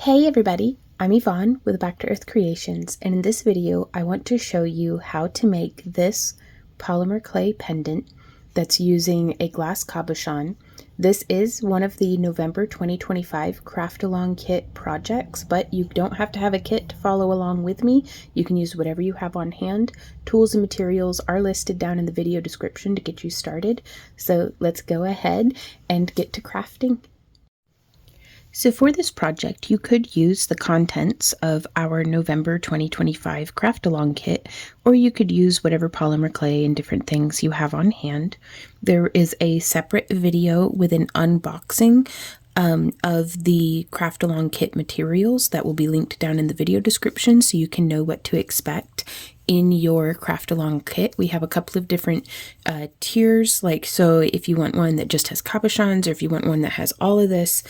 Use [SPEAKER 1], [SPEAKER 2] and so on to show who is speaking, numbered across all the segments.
[SPEAKER 1] Hey everybody, I'm Yvonne with Back to Earth Creations, and in this video I want to show you how to make this polymer clay pendant that's using a glass cabochon. This is one of the November 2025 craft along kit projects, but you don't have to have a kit to follow along with me. You can use whatever you have on hand. Tools and materials are listed down in the video description to get you started. So let's go ahead and get to crafting. So for this project, you could use the contents of our November 2025 craft along kit, or you could use whatever polymer clay and different things you have on hand. There is a separate video with an unboxing of the craft along kit materials that will be linked down in the video description so you can know what to expect in your craft along kit. We have a couple of different tiers, so if you want one that just has cabochons, or if you want one that has all of this,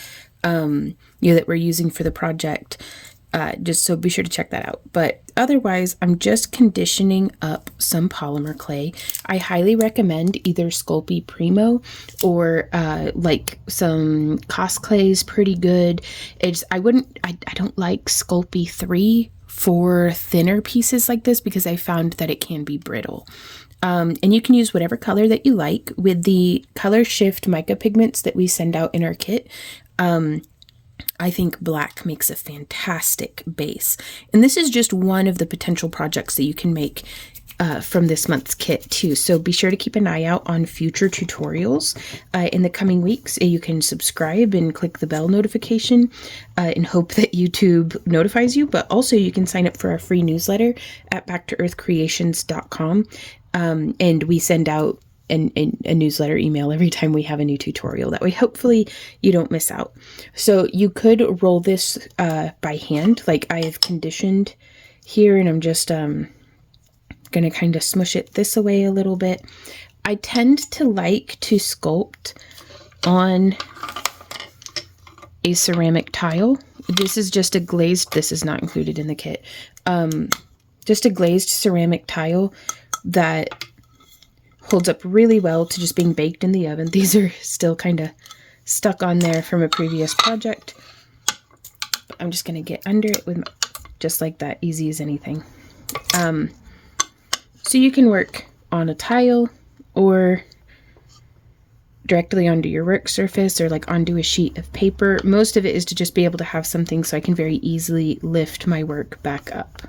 [SPEAKER 1] that we're using for the project, just so be sure to check that out. But otherwise, I'm just conditioning up some polymer clay. I highly recommend either Sculpey Primo or like some Cos Clay is pretty good. I don't like Sculpey 3 for thinner pieces like this because I found that it can be brittle. And you can use whatever color that you like with the color shift mica pigments that we send out in our kit. I think black makes a fantastic base. And this is just one of the potential projects that you can make from this month's kit too. So be sure to keep an eye out on future tutorials in the coming weeks. You can subscribe and click the bell notification and hope that YouTube notifies you. But also you can sign up for our free newsletter at backtoearthcreations.com. And we send out a newsletter email every time we have a new tutorial. That way, hopefully you don't miss out. So you could roll this by hand, like I have conditioned here, and I'm just going to kind of smush it this away a little bit. I tend to like to sculpt on a ceramic tile. This is just a glazed, this is not included in the kit, just a glazed ceramic tile that holds up really well to just being baked in the oven. These are still kind of stuck on there from a previous project. But I'm just going to get under it with just like that, easy as anything. So you can work on a tile or directly onto your work surface or like onto a sheet of paper. Most of it is to just be able to have something so I can very easily lift my work back up.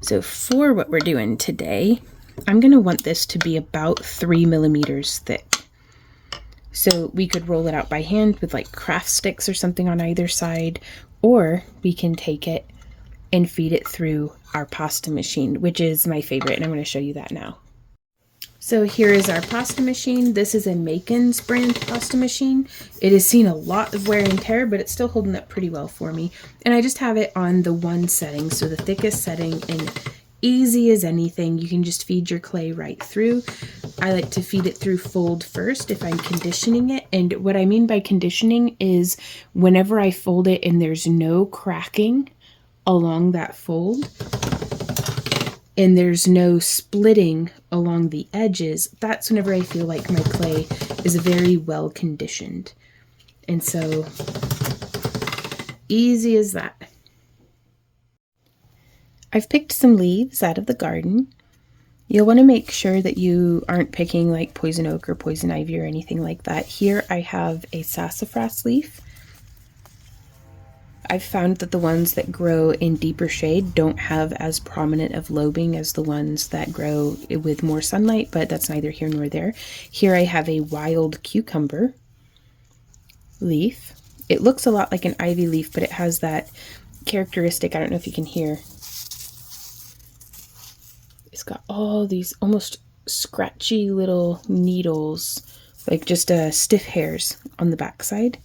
[SPEAKER 1] So for what we're doing today, I'm going to want this to be about 3 millimeters thick. So we could roll it out by hand with like craft sticks or something on either side, or we can take it and feed it through our pasta machine, which is my favorite, and I'm going to show you that now. So here is our pasta machine. This is a Makin's brand pasta machine. It has seen a lot of wear and tear, but it's still holding up pretty well for me. And I just have it on the one setting, so the thickest setting, and easy as anything. You can just feed your clay right through. I like to feed it through fold first if I'm conditioning it. And what I mean by conditioning is whenever I fold it and there's no cracking along that fold and there's no splitting along the edges, that's whenever I feel like my clay is very well conditioned. And so easy as that. I've picked some leaves out of the garden. You'll want to make sure that you aren't picking like poison oak or poison ivy or anything like that. Here I have a sassafras leaf. I've found that the ones that grow in deeper shade don't have as prominent of lobing as the ones that grow with more sunlight, but that's neither here nor there. Here I have a wild cucumber leaf. It looks a lot like an ivy leaf, but it has that characteristic, I don't know if you can hear. It's got all these almost scratchy little needles, like just stiff hairs on the backside.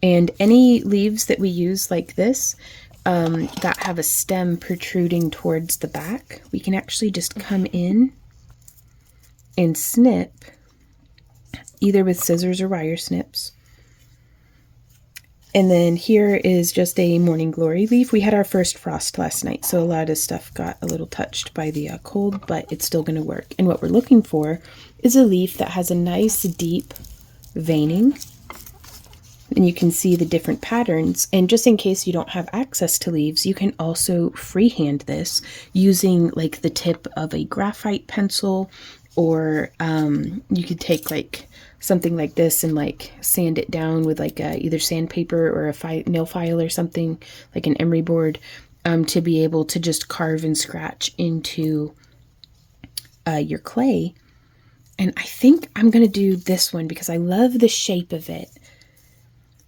[SPEAKER 1] And any leaves that we use like this that have a stem protruding towards the back, we can actually just come in and snip, either with scissors or wire snips. And then here is just a morning glory leaf. We had our first frost last night, so a lot of stuff got a little touched by the cold, but it's still going to work. And what we're looking for is a leaf that has a nice deep veining and you can see the different patterns. And just in case you don't have access to leaves, you can also freehand this using like the tip of a graphite pencil, or you could take like something like this and like sand it down with like either sandpaper or a nail file or something, like an emery board, to be able to just carve and scratch into your clay. And I think I'm going to do this one because I love the shape of it.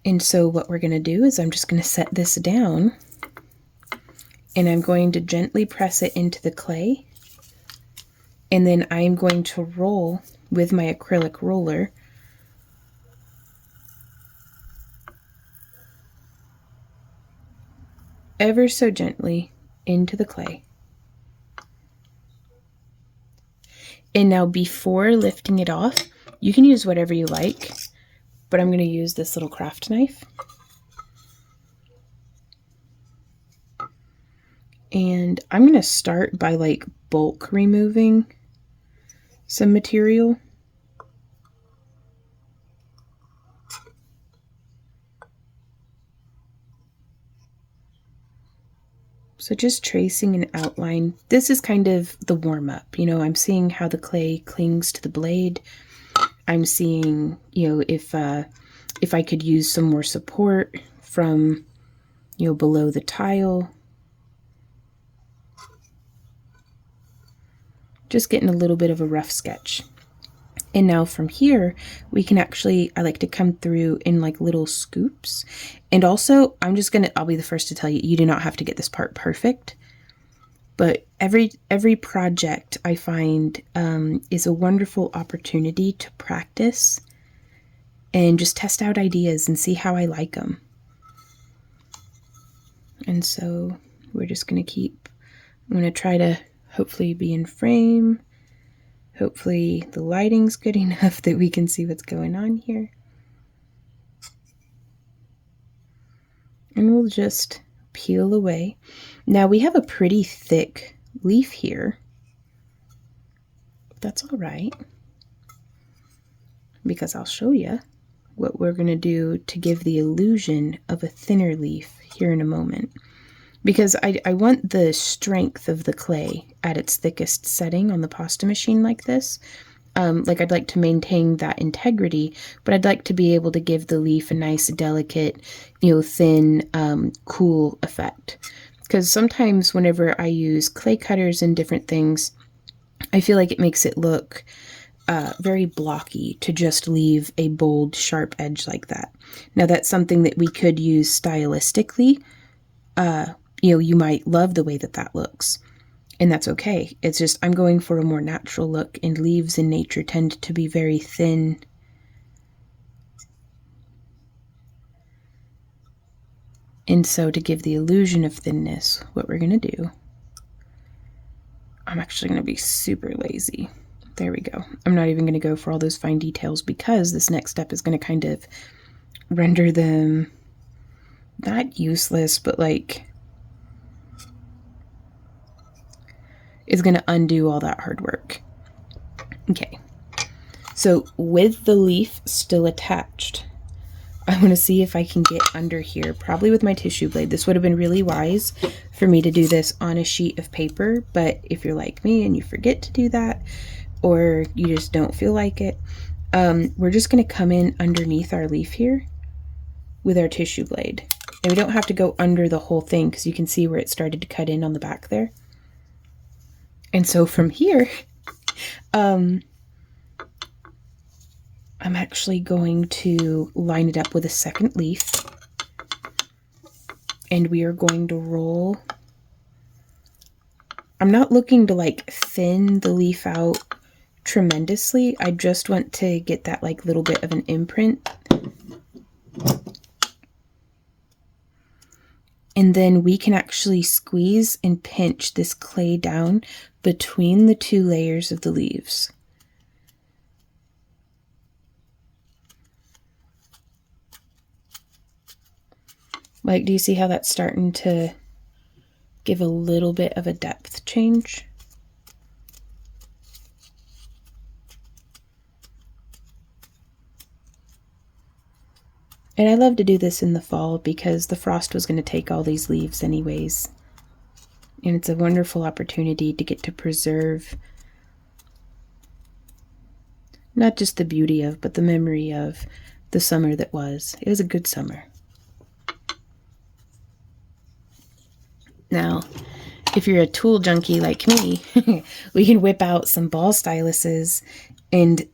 [SPEAKER 1] And so what we're going to do is I'm just going to set this down, and I'm going to gently press it into the clay. And then I'm going to roll with my acrylic roller ever so gently into the clay. And now before lifting it off, you can use whatever you like, but I'm going to use this little craft knife. And I'm going to start by like bulk removing some material. So just tracing an outline. This is kind of the warm-up. You know, I'm seeing how the clay clings to the blade. I'm seeing, you know, if I could use some more support from, you know, below the tile. Just getting a little bit of a rough sketch. And now from here, we can actually, I like to come through in like little scoops. And also, I'll be the first to tell you, you do not have to get this part perfect. But every project I find is a wonderful opportunity to practice and just test out ideas and see how I like them. And so we're just going to I'm going to try to hopefully be in frame. Hopefully the lighting's good enough that we can see what's going on here. And we'll just peel away. Now we have a pretty thick leaf here. That's all right, because I'll show you what we're going to do to give the illusion of a thinner leaf here in a moment. Because I want the strength of the clay at its thickest setting on the pasta machine like this. Like I'd like to maintain that integrity, but I'd like to be able to give the leaf a nice, delicate, you know, thin, cool effect. Because sometimes whenever I use clay cutters and different things, I feel like it makes it look very blocky to just leave a bold, sharp edge like that. Now that's something that we could use stylistically. You know, you might love the way that looks, and that's okay. It's just I'm going for a more natural look, and leaves in nature tend to be very thin. And so to give the illusion of thinness, what we're going to do, I'm actually going to be super lazy. There we go. I'm not even going to go for all those fine details, because this next step is going to kind of render them not useless, but like is going to undo all that hard work. Okay, so with the leaf still attached, I want to see if I can get under here, probably with my tissue blade. This would have been really wise for me to do this on a sheet of paper, but if you're like me and you forget to do that, or you just don't feel like it, we're just going to come in underneath our leaf here with our tissue blade. And we don't have to go under the whole thing, because you can see where it started to cut in on the back there. And so from here, I'm actually going to line it up with a second leaf, and we are going to roll. I'm not looking to like thin the leaf out tremendously. I just want to get that like little bit of an imprint. And then we can actually squeeze and pinch this clay down between the two layers of the leaves. Like, do you see how that's starting to give a little bit of a depth change? And I love to do this in the fall because the frost was going to take all these leaves anyways. And it's a wonderful opportunity to get to preserve not just the beauty of, but the memory of the summer that was. It was a good summer. Now, if you're a tool junkie like me, we can whip out some ball styluses, and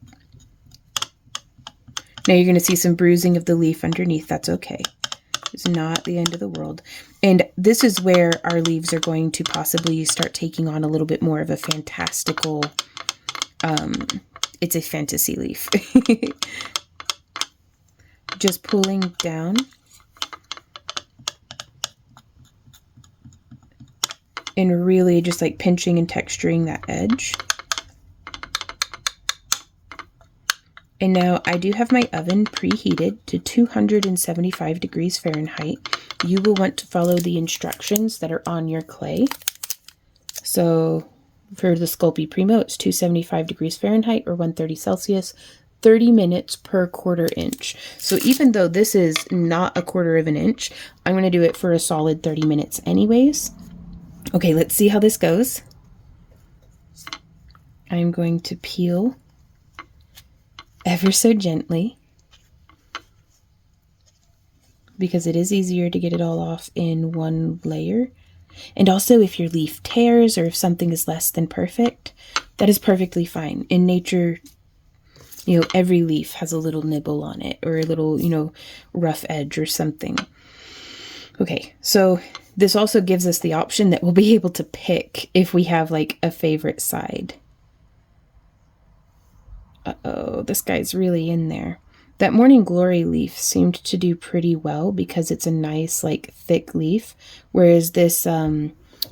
[SPEAKER 1] now you're going to see some bruising of the leaf underneath. That's okay. It's not the end of the world. And this is where our leaves are going to possibly start taking on a little bit more of a fantastical, it's a fantasy leaf. Just pulling down. And really just like pinching and texturing that edge. And now I do have my oven preheated to 275 degrees Fahrenheit. You will want to follow the instructions that are on your clay. So for the Sculpey Primo, it's 275 degrees Fahrenheit or 130 Celsius, 30 minutes per 1/4 inch. So even though this is not a 1/4 of an inch, I'm going to do it for a solid 30 minutes anyways. Okay, let's see how this goes. I'm going to peel ever so gently because it is easier to get it all off in one layer. And also if your leaf tears or if something is less than perfect, that is perfectly fine. In nature, you know, every leaf has a little nibble on it or a little, you know, rough edge or something. Okay, so this also gives us the option that we'll be able to pick if we have like a favorite side. Uh-oh, this guy's really in there. That Morning Glory leaf seemed to do pretty well because it's a nice like thick leaf, whereas this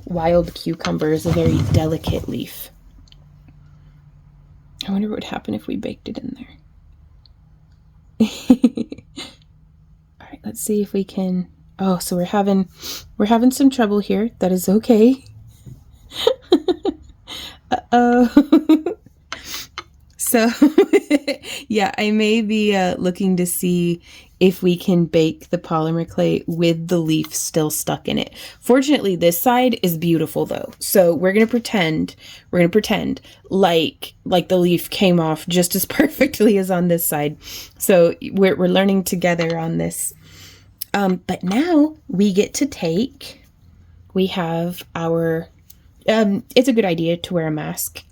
[SPEAKER 1] Wild Cucumber is a very delicate leaf. I wonder what would happen if we baked it in there. All right, let's see if we can. Oh, so we're having some trouble here. That is okay. Uh-oh. So, yeah, I may be looking to see if we can bake the polymer clay with the leaf still stuck in it. Fortunately, this side is beautiful though. So we're going to pretend like the leaf came off just as perfectly as on this side. So we're learning together on this. But now we get to we have our, it's a good idea to wear a mask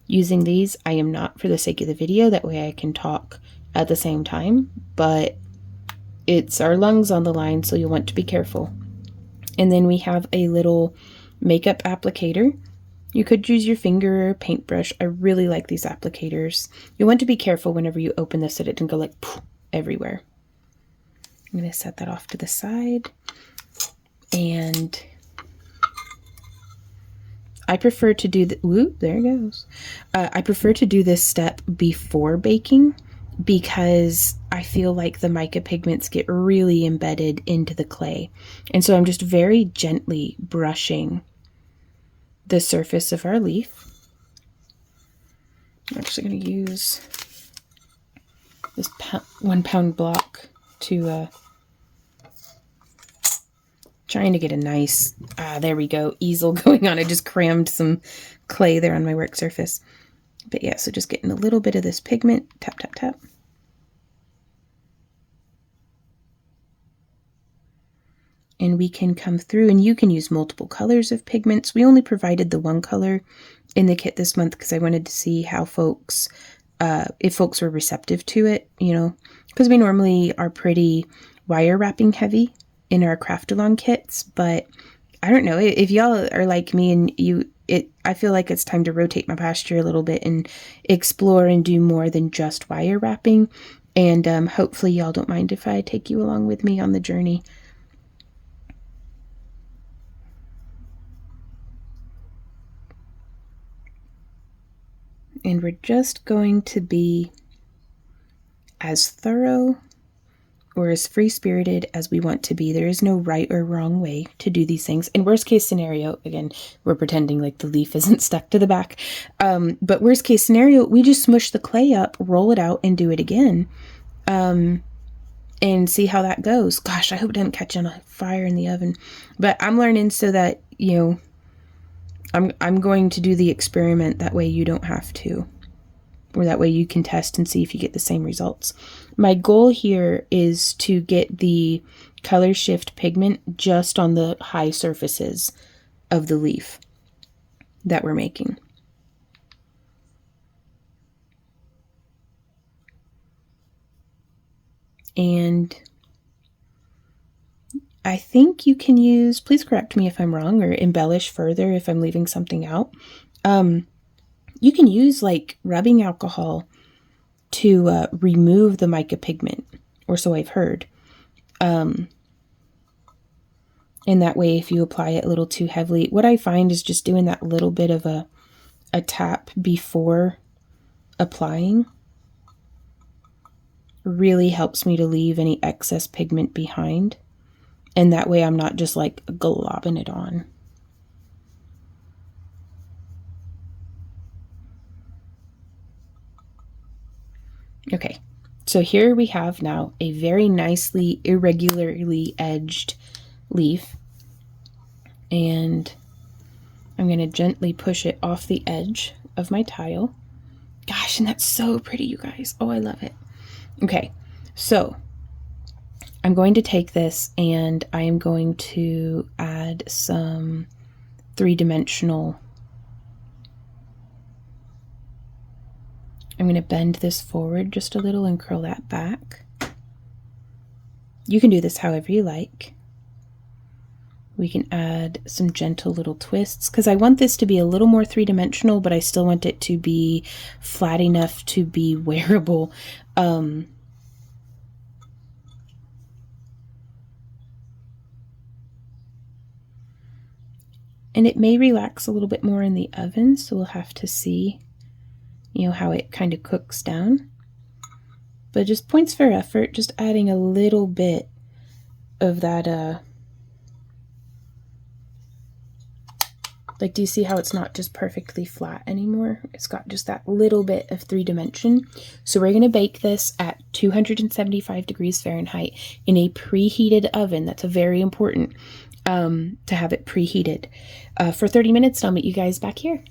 [SPEAKER 1] using these. I am not for the sake of the video, that way I can talk at the same time, but it's our lungs on the line, so you'll want to be careful. And then we have a little makeup applicator. You could use your finger or paintbrush. I really like these applicators. You want to be careful whenever you open this that it doesn't go like poof, everywhere. I'm going to set that off to the side, and I prefer to do the, whoop, there it goes. I prefer to do this step before baking because I feel like the mica pigments get really embedded into the clay. And so I'm just very gently brushing the surface of our leaf. I'm actually going to use this 1 pound block to trying to get a nice, there we go, easel going on. I just crammed some clay there on my work surface. But yeah, so just getting a little bit of this pigment, tap, tap, tap. And we can come through, and you can use multiple colors of pigments. We only provided the one color in the kit this month because I wanted to see how folks, if folks were receptive to it, you know, because we normally are pretty wire wrapping heavy in our craft-along kits, but I don't know, if y'all are like me and I feel like it's time to rotate my posture a little bit and explore and do more than just wire wrapping, and hopefully y'all don't mind if I take you along with me on the journey. And we're just going to be as thorough or as free-spirited as we want to be. There is no right or wrong way to do these things. In worst case scenario, again, we're pretending like the leaf isn't stuck to the back. But worst case scenario, we just smush the clay up, roll it out, and do it again. and see how that goes. Gosh, I hope it doesn't catch on a fire in the oven. But I'm learning so that, you know, I'm going to do the experiment. That way you don't have to. Or that way you can test and see if you get the same results. My goal here is to get the color shift pigment just on the high surfaces of the leaf that we're making. And I think you can use, please correct me if I'm wrong or embellish further if I'm leaving something out. You can use like rubbing alcohol to remove the mica pigment, or so I've heard. And that way, if you apply it a little too heavily, what I find is just doing that little bit of a tap before applying really helps me to leave any excess pigment behind. And that way I'm not just like globbing it on. Okay, so here we have now a very nicely irregularly edged leaf. And I'm going to gently push it off the edge of my tile. Gosh, and that's so pretty, you guys. Oh, I love it. Okay, so I'm going to take this and I am going to add some three-dimensional. I'm going to bend this forward just a little and curl that back. You can do this however you like. We can add some gentle little twists because I want this to be a little more three-dimensional, but I still want it to be flat enough to be wearable. And it may relax a little bit more in the oven, so we'll have to see, you know, how it kind of cooks down. But just points for effort, just adding a little bit of that, like, do you see how it's not just perfectly flat anymore? It's got just that little bit of three dimension. So we're going to bake this at 275 degrees Fahrenheit in a preheated oven. That's very important to have it preheated for 30 minutes. And I'll meet you guys back here.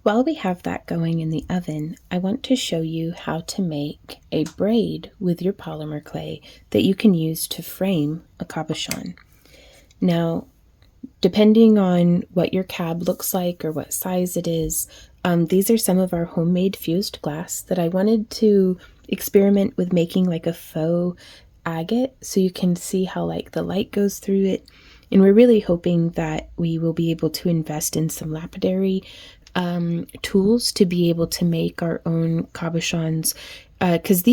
[SPEAKER 1] While we have that going in the oven, I want to show you how to make a braid with your polymer clay that you can use to frame a cabochon. Now, depending on what your cab looks like or what size it is, these are some of our homemade fused glass that I wanted to experiment with making like a faux agate so you can see how like the light goes through it. And we're really hoping that we will be able to invest in some lapidary tools to be able to make our own cabochons. Because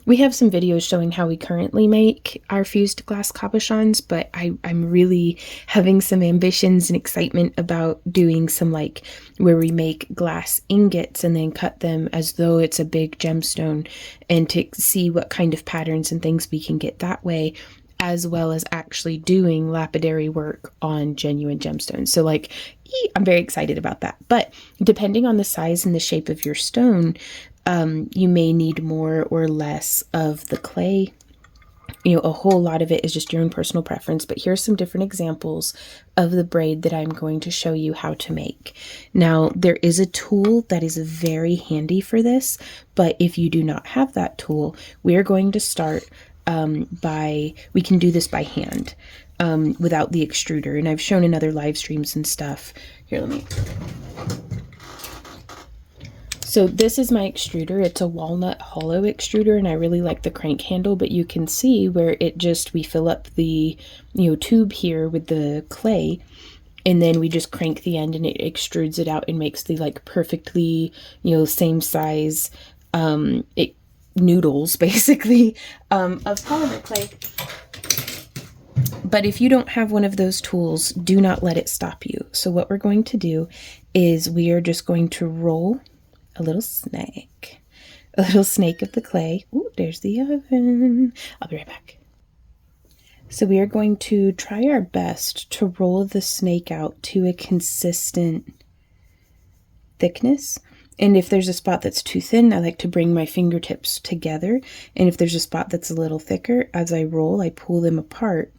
[SPEAKER 1] we have some videos showing how we currently make our fused glass cabochons, but I'm really having some ambitions and excitement about doing some like where we make glass ingots and then cut them as though it's a big gemstone, and to see what kind of patterns and things we can get that way, as well as actually doing lapidary work on genuine gemstones. So like, I'm very excited about that. But depending on the size and the shape of your stone, you may need more or less of the clay. You know, a whole lot of it is just your own personal preference, but here's some different examples of the braid that I'm going to show you how to make. Now, there is a tool that is very handy for this, but if you do not have that tool, we are going to start we can do this by hand without the extruder. And I've shown in other live streams and stuff. Here, let me... So this is my extruder. It's a walnut hollow extruder, and I really like the crank handle, but you can see where we fill up the, tube here with the clay, and then we just crank the end and it extrudes it out and makes the like perfectly, same size, noodles basically, of polymer clay. But if you don't have one of those tools, do not let it stop you. So what we're going to do is we are just going to roll a little snake of the clay. Ooh, there's the oven. I'll be right back. So we are going to try our best to roll the snake out to a consistent thickness. And if there's a spot that's too thin, I like to bring my fingertips together. And if there's a spot that's a little thicker, as I roll, I pull them apart.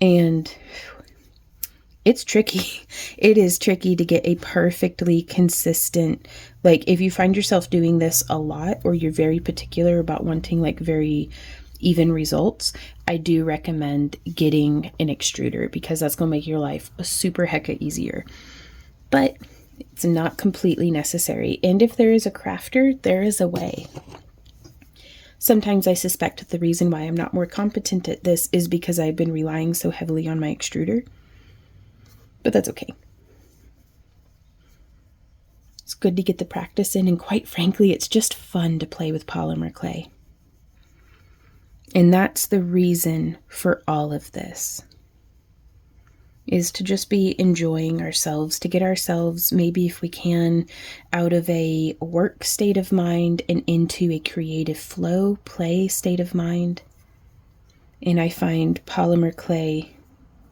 [SPEAKER 1] And it's tricky. It is tricky to get a perfectly consistent, like if you find yourself doing this a lot, or you're very particular about wanting like very even results, I do recommend getting an extruder, because that's going to make your life a super hecka easier. But it's not completely necessary. And if there is a crafter, there is a way. Sometimes I suspect that the reason why I'm not more competent at this is because I've been relying so heavily on my extruder. But that's okay. It's good to get the practice in, and quite frankly, it's just fun to play with polymer clay. And that's the reason for all of this, is to just be enjoying ourselves, to get ourselves, maybe if we can, out of a work state of mind and into a creative flow, play state of mind. And I find polymer clay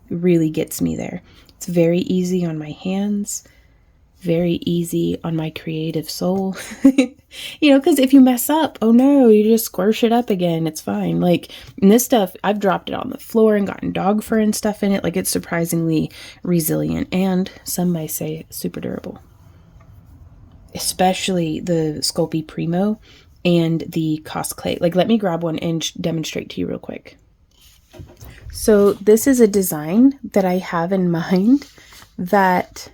[SPEAKER 1] really gets me there. It's very easy on my hands, very easy on my creative soul. You know, because if you mess up, oh no, you just squish it up again. It's fine. Like, and this stuff, I've dropped it on the floor and gotten dog fur and stuff in it. Like, it's surprisingly resilient, and some might say super durable. Especially the Sculpey Primo and the Cos Clay. Like, let me grab one and demonstrate to you real quick. So this is a design that I have in mind, that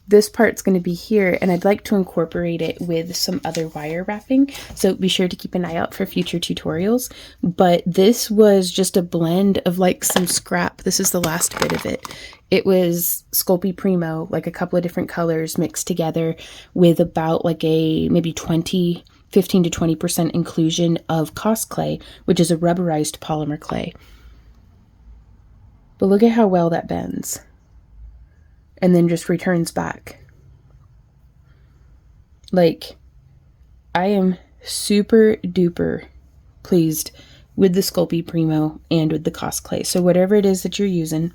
[SPEAKER 1] this part's going to be here, and I'd like to incorporate it with some other wire wrapping. So be sure to keep an eye out for future tutorials. But this was just a blend of like some scrap. This is the last bit of it. It was Sculpey Primo, like a couple of different colors mixed together with about like a maybe 15 to 20% inclusion of Cos Clay, which is a rubberized polymer clay. But look at how well that bends. And then just returns back. Like, I am super duper pleased with the Sculpey Primo and with the Cos Clay. So whatever it is that you're using,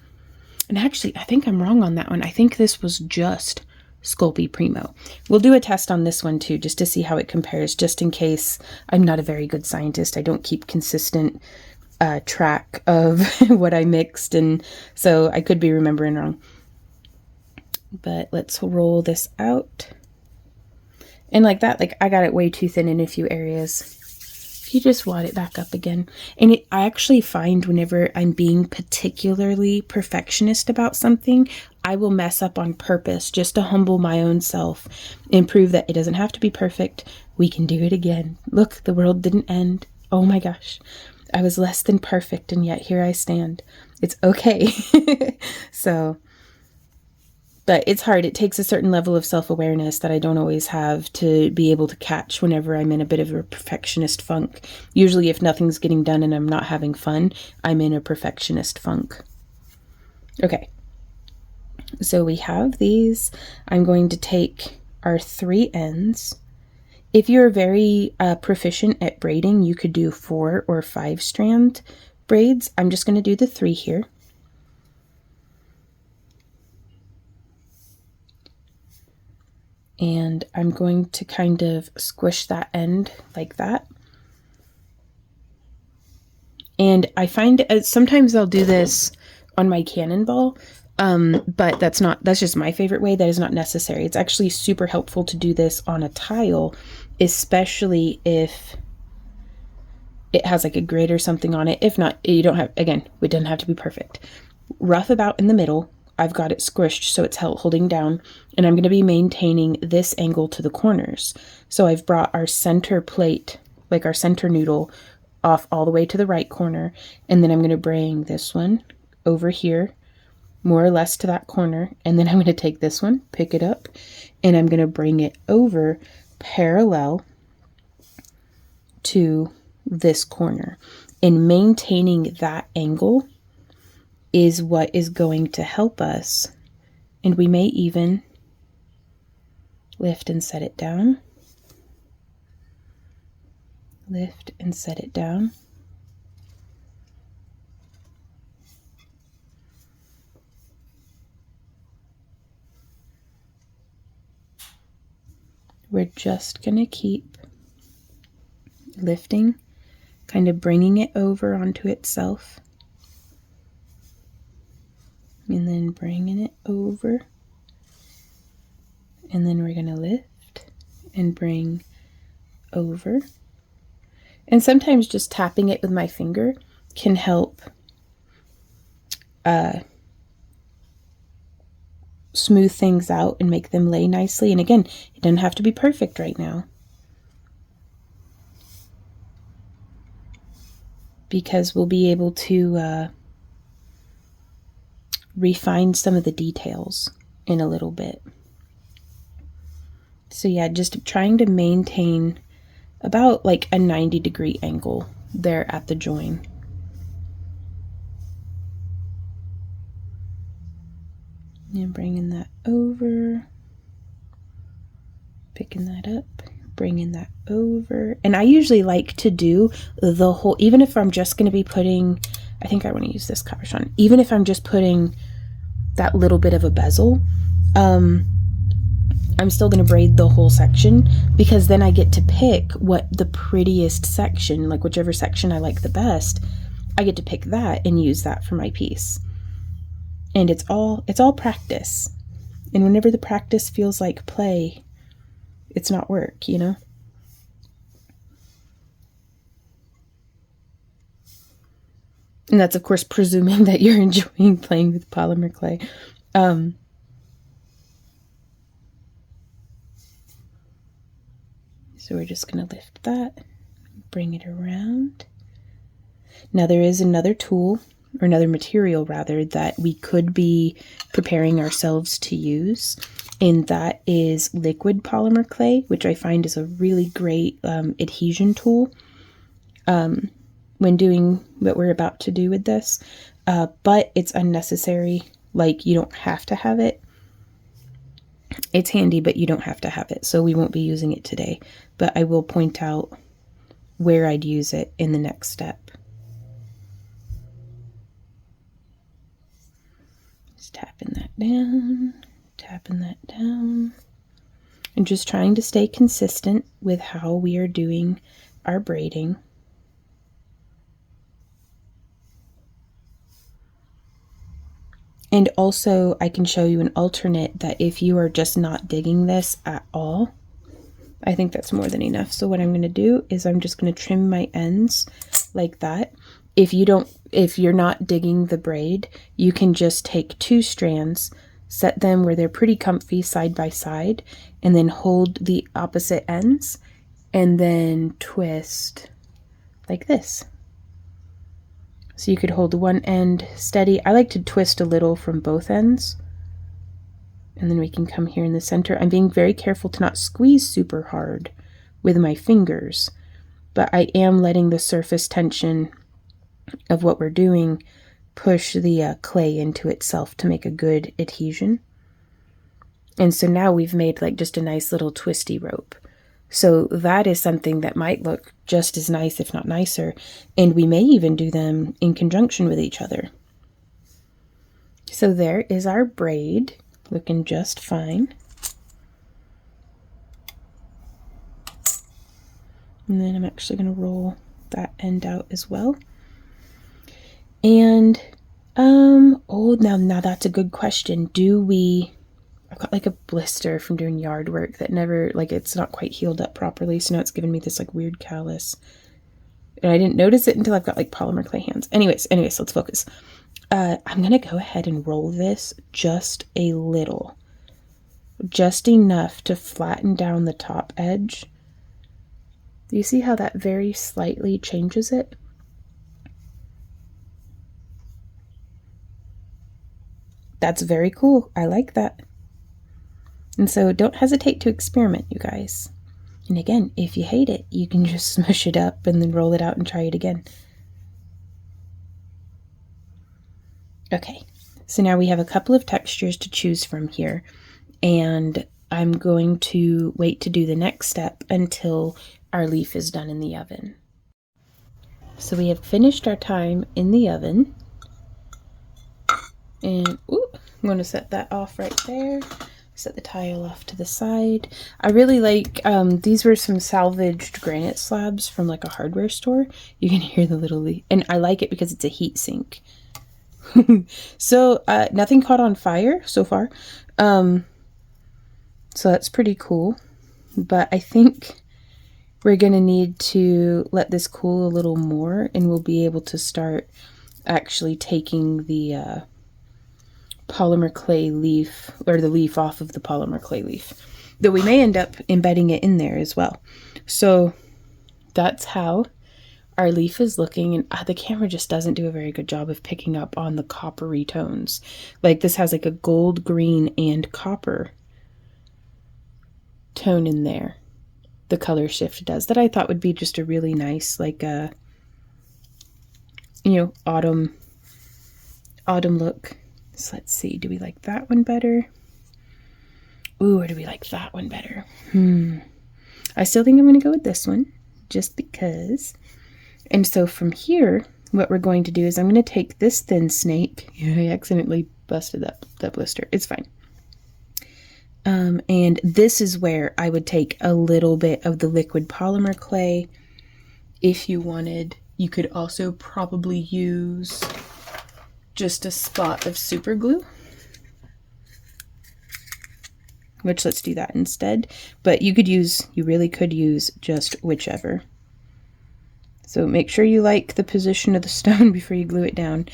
[SPEAKER 1] and actually I think I'm wrong on that one. I think this was just Sculpey Primo. We'll do a test on this one too, just to see how it compares, just in case. I'm not a very good scientist. I don't keep consistent track of what I mixed, and so I could be remembering wrong. But let's roll this out. And like that, like I got it way too thin in a few areas. You just wad it back up again. And I actually find whenever I'm being particularly perfectionist about something, I will mess up on purpose just to humble my own self and prove that it doesn't have to be perfect. We can do it again. Look, the world didn't end. Oh my gosh. I was less than perfect, and yet here I stand. It's okay. So, but it's hard. It takes a certain level of self-awareness that I don't always have to be able to catch whenever I'm in a bit of a perfectionist funk. Usually if nothing's getting done and I'm not having fun, I'm in a perfectionist funk. Okay. So we have these. I'm going to take our 3 ends. If you're very proficient at braiding, you could do 4 or 5 strand braids. I'm just going to do the 3 here. And I'm going to kind of squish that end like that. And I find sometimes I'll do this on my cannonball, but that's just my favorite way. That is not necessary. It's actually super helpful to do this on a tile, especially if it has like a grid or something on it. If not, you don't have, again, it doesn't have to be perfect. Rough about in the middle. I've got it squished so it's holding down, and I'm going to be maintaining this angle to the corners. So I've brought our center plate, like our center noodle, off all the way to the right corner, and then I'm going to bring this one over here, more or less to that corner, and then I'm going to take this one, pick it up, and I'm going to bring it over parallel to this corner. And maintaining that angle is what is going to help us. And we may even lift and set it down. Lift and set it down. we're just going to keep lifting, kind of bringing it over onto itself, and then bringing it over, and then we're going to lift and bring over. And sometimes just tapping it with my finger can help smooth things out and make them lay nicely. And again, it doesn't have to be perfect right now, because we'll be able to refine some of the details in a little bit. So yeah, just trying to maintain about like a 90-degree angle there at the join. And bringing that over, picking that up, bringing that over. And I usually like to do the whole, even if I'm just going to be putting, I think I want to use this cabochon, even if I'm just putting that little bit of a bezel, I'm still going to braid the whole section, because then I get to pick what the prettiest section, like whichever section I like the best, I get to pick that and use that for my piece. And it's all practice. And whenever the practice feels like play, it's not work, you know? And that's, of course, presuming that you're enjoying playing with polymer clay. So we're just going to lift that, bring it around. Now there is another tool, or another material rather, that we could be preparing ourselves to use, and that is liquid polymer clay, which I find is a really great adhesion tool when doing what we're about to do with this, but it's unnecessary. Like, you don't have to have it. It's handy, but you don't have to have it, so we won't be using it today, but I will point out where I'd use it in the next step. Tapping that down, and just trying to stay consistent with how we are doing our braiding. And also, I can show you an alternate that if you are just not digging this at all, I think that's more than enough. So what I'm going to do is I'm just going to trim my ends like that. If you're not digging the braid, you can just take 2 strands, set them where they're pretty comfy side by side, and then hold the opposite ends and then twist like this. So you could hold one end steady. I like to twist a little from both ends, and then we can come here in the center. I'm being very careful to not squeeze super hard with my fingers, but I am letting the surface tension of what we're doing push the clay into itself to make a good adhesion. And so now we've made like just a nice little twisty rope. So that is something that might look just as nice, if not nicer, and we may even do them in conjunction with each other. So there is our braid, looking just fine. And then I'm actually going to roll that end out as well. And, oh, now that's a good question. I've got like a blister from doing yard work that never, like, it's not quite healed up properly. So now it's giving me this like weird callus. And I didn't notice it until I've got like polymer clay hands. Anyways, let's focus. I'm going to go ahead and roll this just a little, just enough to flatten down the top edge. Do you see how that very slightly changes it? That's very cool. I like that. And so don't hesitate to experiment, you guys. And again, if you hate it, you can just smush it up and then roll it out and try it again. Okay, so now we have a couple of textures to choose from here, and I'm going to wait to do the next step until our leaf is done in the oven. So we have finished our time in the oven. And I'm going to set that off right there. Set the tile off to the side. I really like, these were some salvaged granite slabs from like a hardware store. You can hear the little leaf, and I like it because it's a heat sink. So nothing caught on fire so far. So that's pretty cool. But I think we're gonna need to let this cool a little more, and we'll be able to start actually taking the polymer clay leaf, or the leaf off of the polymer clay leaf, though we may end up embedding it in there as well. So that's how our leaf is looking, and the camera just doesn't do a very good job of picking up on the coppery tones. Like this has like a gold, green, and copper tone in there. The color shift does, that I thought would be just a really nice, like a, you know, autumn look. So let's see, do we like that one better? Ooh, or do we like that one better? I still think I'm going to go with this one, just because. And so from here, what we're going to do is I'm going to take this thin snake. Yeah, I accidentally busted that blister. It's fine. And this is where I would take a little bit of the liquid polymer clay. If you wanted, you could also probably use just a spot of super glue, which let's do that instead. But you really could use just whichever. So make sure you like the position of the stone before you glue it down.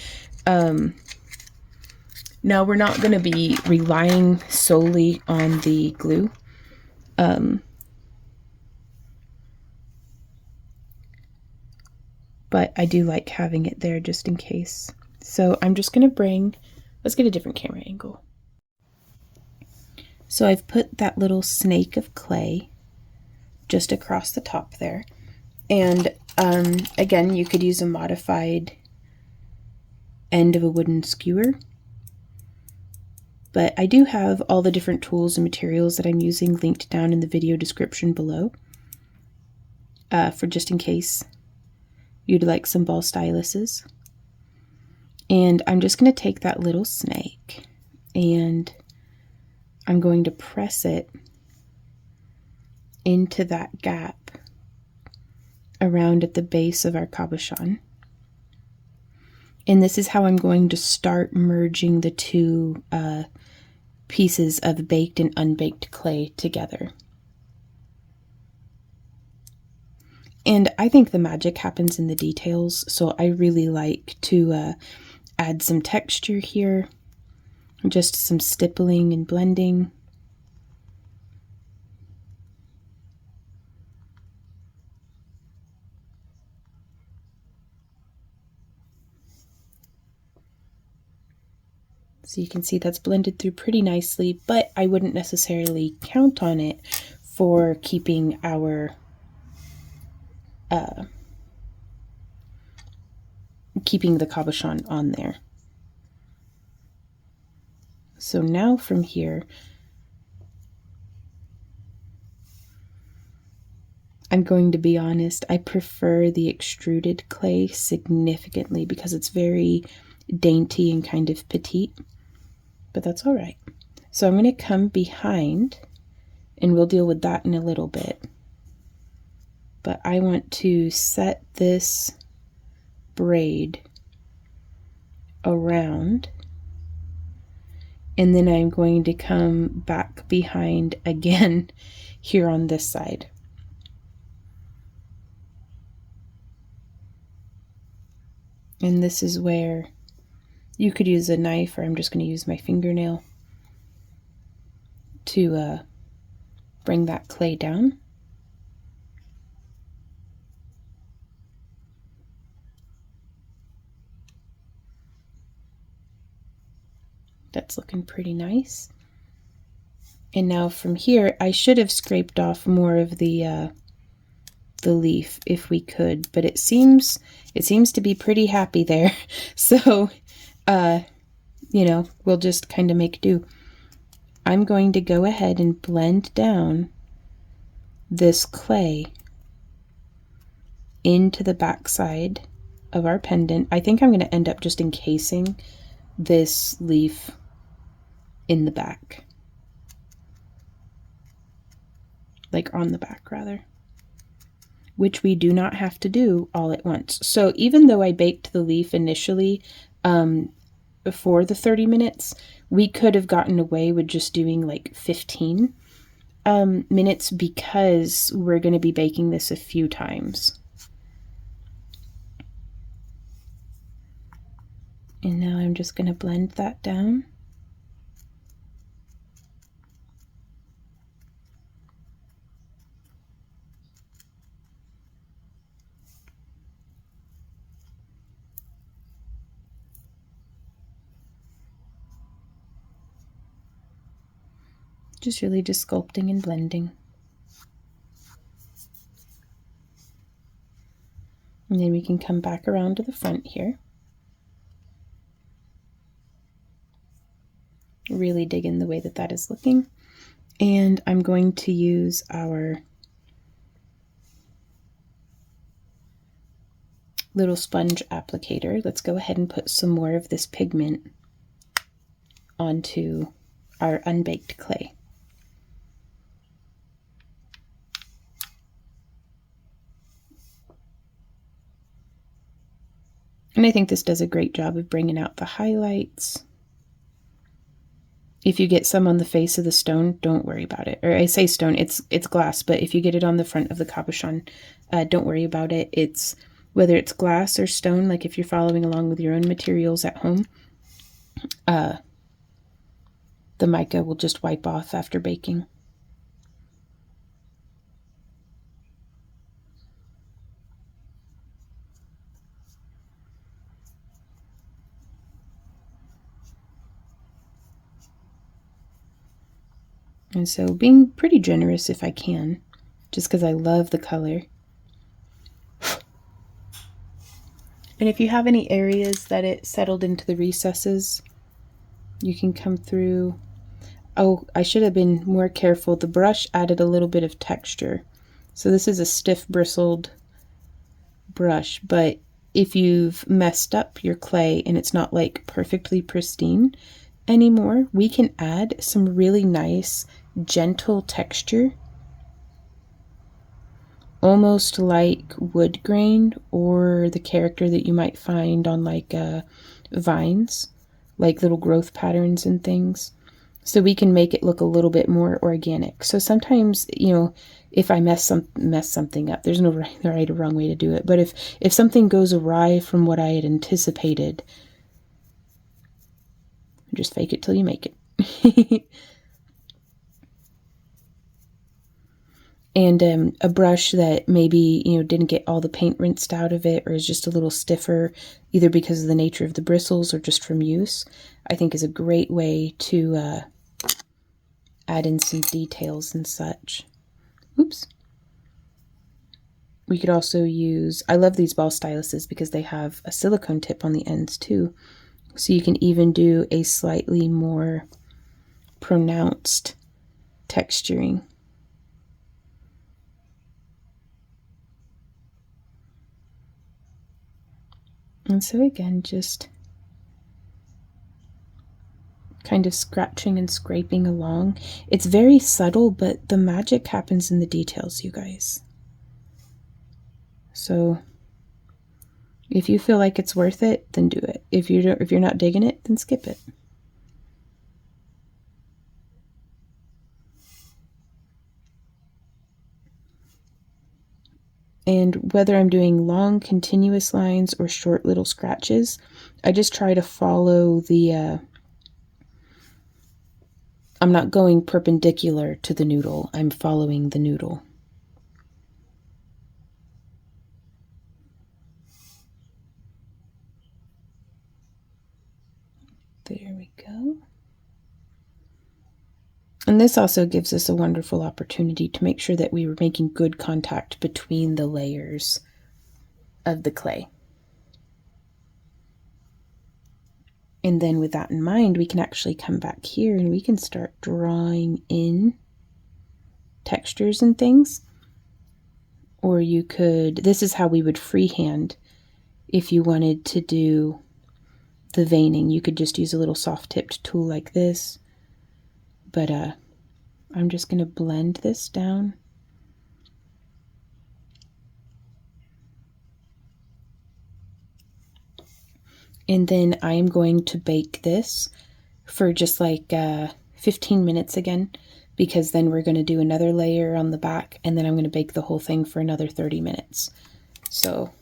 [SPEAKER 1] Now we're not going to be relying solely on the glue. But I do like having it there just in case. So I'm just going to let's get a different camera angle. So I've put that little snake of clay just across the top there. And again, you could use a modified end of a wooden skewer. But I do have all the different tools and materials that I'm using linked down in the video description below, for just in case you'd like some ball styluses. And I'm just going to take that little snake and I'm going to press it into that gap around at the base of our cabochon. And this is how I'm going to start merging the two pieces of baked and unbaked clay together. And I think the magic happens in the details, so I really like to add some texture here, just some stippling and blending. So you can see that's blended through pretty nicely, but I wouldn't necessarily count on it for keeping our keeping the cabochon on there. So now from here, I'm going to be honest, I prefer the extruded clay significantly because it's very dainty and kind of petite, but that's all right. So I'm going to come behind, and we'll deal with that in a little bit. But I want to set this braid around, and then I'm going to come back behind again here on this side. And this is where you could use a knife, or I'm just going to use my fingernail to bring that clay down. That's looking pretty nice. And now from here, I should have scraped off more of the leaf if we could, but it seems to be pretty happy there. So, you know, we'll just kind of make do. I'm going to go ahead and blend down this clay into the back side of our pendant. I think I'm going to end up just encasing this leaf in the back. like on the back rather, which we do not have to do all at once. So even though I baked the leaf initially before the 30 minutes, we could have gotten away with just doing like 15 minutes because we're going to be baking this a few times. And now I'm just going to blend that down. Just really just sculpting and blending. And then we can come back around to the front here. Really dig in the way that that is looking. And I'm going to use our little sponge applicator. Let's go ahead and put some more of this pigment onto our unbaked clay. And I think this does a great job of bringing out the highlights. If you get some on the face of the stone, don't worry about it. Or I say stone, it's glass, but if you get it on the front of the cabochon, don't worry about it. It's whether it's glass or stone, like if you're following along with your own materials at home, the mica will just wipe off after baking. And so being pretty generous if I can, just because I love the color. And if you have any areas that it settled into the recesses, you can come through. Oh, I should have been more careful. The brush added a little bit of texture. So this is a stiff bristled brush, but if you've messed up your clay and it's not like perfectly pristine anymore, we can add some really nice gentle texture, almost like wood grain or the character that you might find on like vines, like little growth patterns and things. So we can make it look a little bit more organic. So sometimes, you know, if I mess something up, there's no right or wrong way to do it. But if something goes awry from what I had anticipated, just fake it till you make it. And a brush that maybe, you know, didn't get all the paint rinsed out of it or is just a little stiffer, either because of the nature of the bristles or just from use, I think is a great way to add in some details and such. Oops. We could also use, I love these ball styluses because they have a silicone tip on the ends too. So you can even do a slightly more pronounced texturing. And so again, just kind of scratching and scraping along. It's very subtle, but the magic happens in the details, you guys. So if you feel like it's worth it, then do it. If you're not digging it, then skip it. And whether I'm doing long continuous lines or short little scratches, I just try to follow the, I'm not going perpendicular to the noodle, I'm following the noodle. There we go. And this also gives us a wonderful opportunity to make sure that we were making good contact between the layers of the clay. And then with that in mind, we can actually come back here and we can start drawing in textures and things. Or you could, this is how we would freehand if you wanted to do the veining. You could just use a little soft tipped tool like this. But I'm just going to blend this down And then I'm going to bake this for just like 15 minutes again, because then we're going to do another layer on the back, and then I'm going to bake the whole thing for another 30 minutes. So,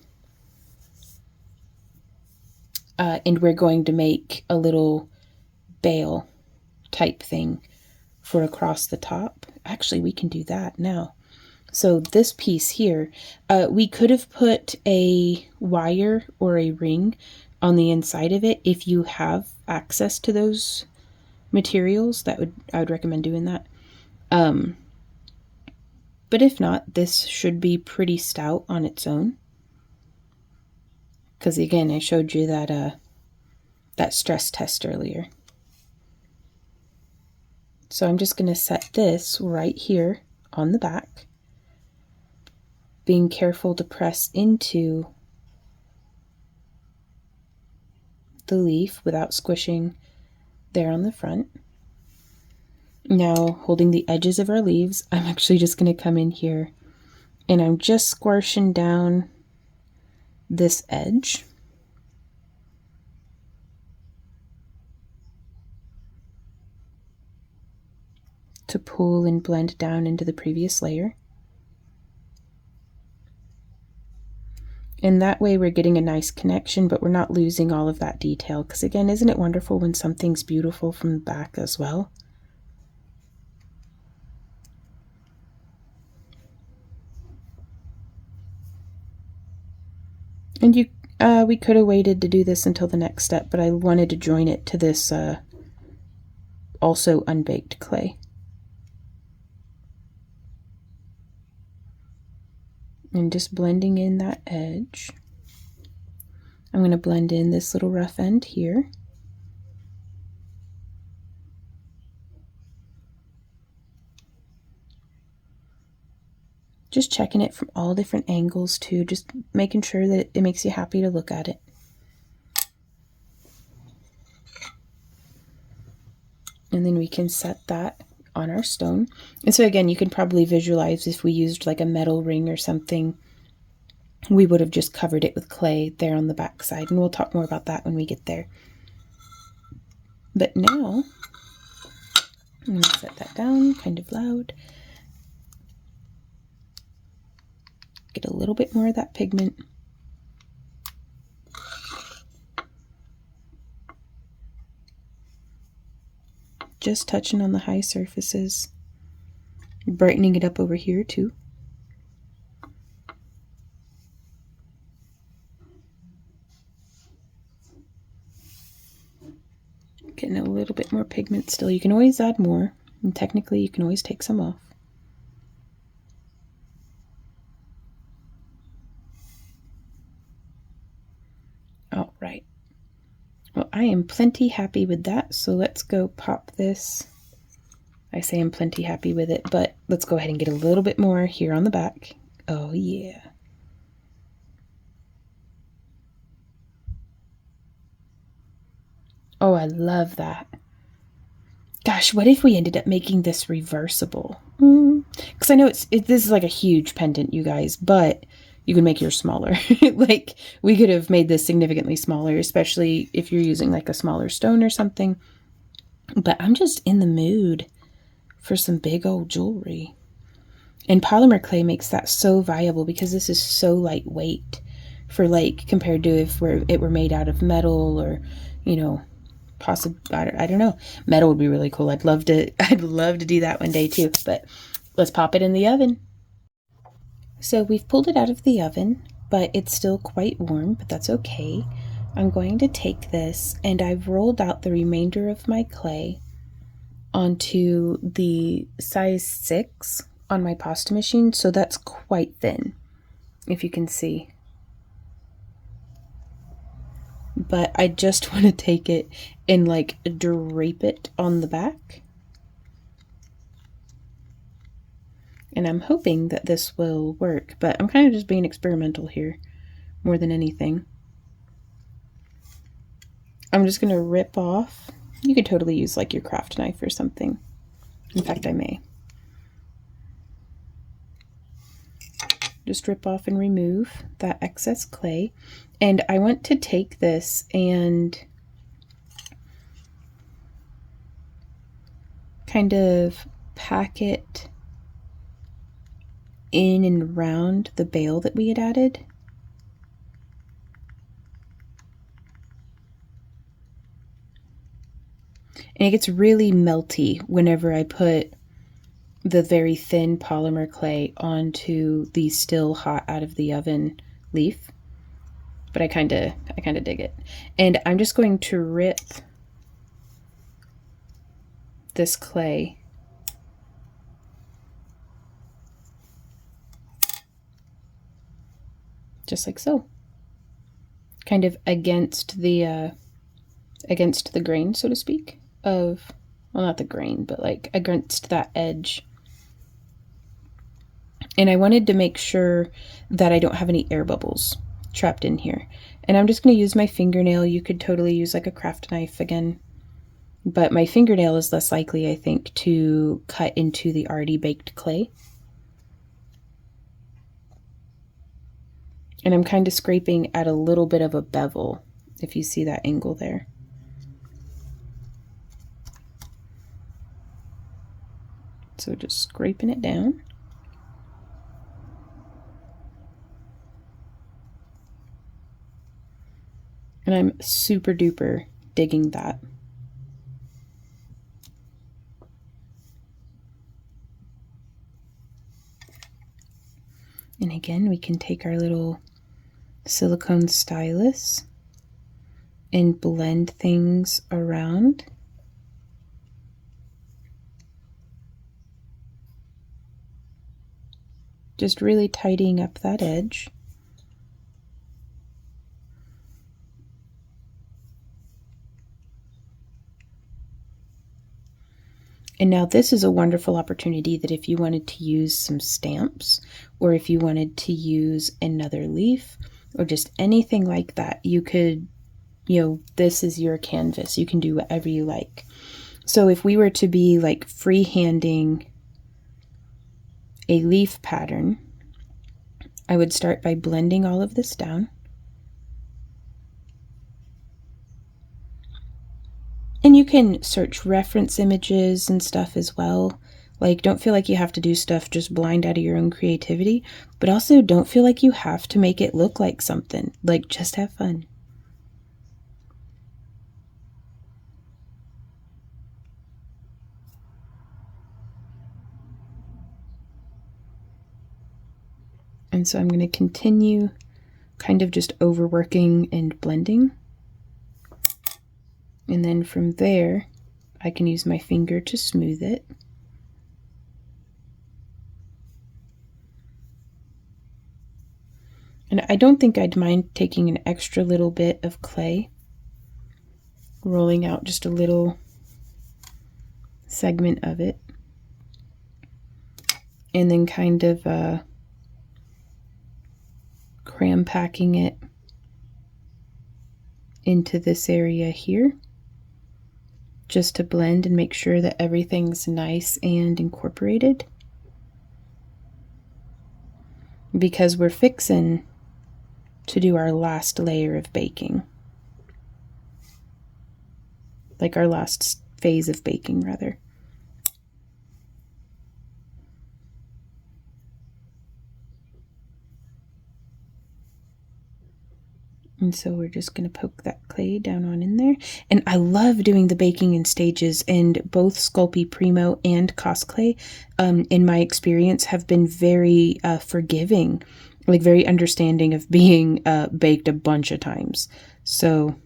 [SPEAKER 1] and we're going to make a little bail type thing for across the top. Actually, we can do that now. So this piece here, we could have put a wire or a ring on the inside of it. If you have access to those materials, I would recommend doing that. But if not, this should be pretty stout on its own. Because again, I showed you that stress test earlier. So I'm just going to set this right here on the back, being careful to press into the leaf without squishing there on the front. Now, holding the edges of our leaves, I'm actually just going to come in here and I'm just squashing down this edge. To pull and blend down into the previous layer. And that way we're getting a nice connection, but we're not losing all of that detail. Because again, isn't it wonderful when something's beautiful from the back as well? And we could have waited to do this until the next step, but I wanted to join it to this also unbaked clay. And just blending in that edge. I'm going to blend in this little rough end here. Just checking it from all different angles too, just making sure that it makes you happy to look at it. And then we can set that on our stone. And so again, you can probably visualize if we used like a metal ring or something, we would have just covered it with clay there on the back side. And we'll talk more about that when we get there. But now, I'm going to set that down kind of loud. Get a little bit more of that pigment. Just touching on the high surfaces. Brightening it up over here too. Getting a little bit more pigment still. You can always add more, and technically you can always take some off. All right. Well, I am plenty happy with that, so let's go pop this. I say I'm plenty happy with it, but let's go ahead and get a little bit more here on the back. Oh yeah. Oh, I love that. Gosh, what if we ended up making this reversible? Because I know this is like a huge pendant, you guys, but you can make yours smaller. Like, we could have made this significantly smaller, especially if you're using like a smaller stone or something. But I'm just in the mood for some big old jewelry. And polymer clay makes that so viable because this is so lightweight for like compared to if it were made out of metal or, you know, possibly, I don't know. Metal would be really cool. I'd love to do that one day too. But let's pop it in the oven. So we've pulled it out of the oven, but it's still quite warm, but that's okay. I'm going to take this, and I've rolled out the remainder of my clay onto the size 6 on my pasta machine, so that's quite thin, if you can see. But I just want to take it and like drape it on the back. And I'm hoping that this will work, but I'm kind of just being experimental here more than anything. I'm just going to rip off. You could totally use like your craft knife or something. In fact, I may. Just rip off and remove that excess clay. And I want to take this and kind of pack it in and around the bale that we had added. And it gets really melty whenever I put the very thin polymer clay onto the still hot out of the oven leaf. But I kind of dig it. And I'm just going to rip this clay just like so, kind of against the grain, so to speak, of, well, not the grain, but like against that edge. And I wanted to make sure that I don't have any air bubbles trapped in here. And I'm just going to use my fingernail. You could totally use like a craft knife again, but my fingernail is less likely, I think, to cut into the already baked clay. And I'm kind of scraping at a little bit of a bevel, if you see that angle there. So just scraping it down. And I'm super duper digging that. And again, we can take our little silicone stylus and blend things around. Just really tidying up that edge. And now this is a wonderful opportunity that if you wanted to use some stamps, or if you wanted to use another leaf, or just anything like that, you could, this is your canvas. You can do whatever you like. So if we were to be like freehanding a leaf pattern, I would start by blending all of this down. And you can search reference images and stuff as well. Like, don't feel like you have to do stuff just blind out of your own creativity, but also don't feel like you have to make it look like something. Like, just have fun. And so I'm going to continue kind of just overworking and blending. And then from there, I can use my finger to smooth it. And I don't think I'd mind taking an extra little bit of clay, rolling out just a little segment of it, and then kind of cram packing it into this area here, just to blend and make sure that everything's nice and incorporated, because we're fixing to do our last layer of baking, like our last phase of baking rather. And so we're just going to poke that clay down on in there. And I love doing the baking in stages, and both Sculpey Primo and Cosclay, in my experience, have been very forgiving, like very understanding of being baked a bunch of times. So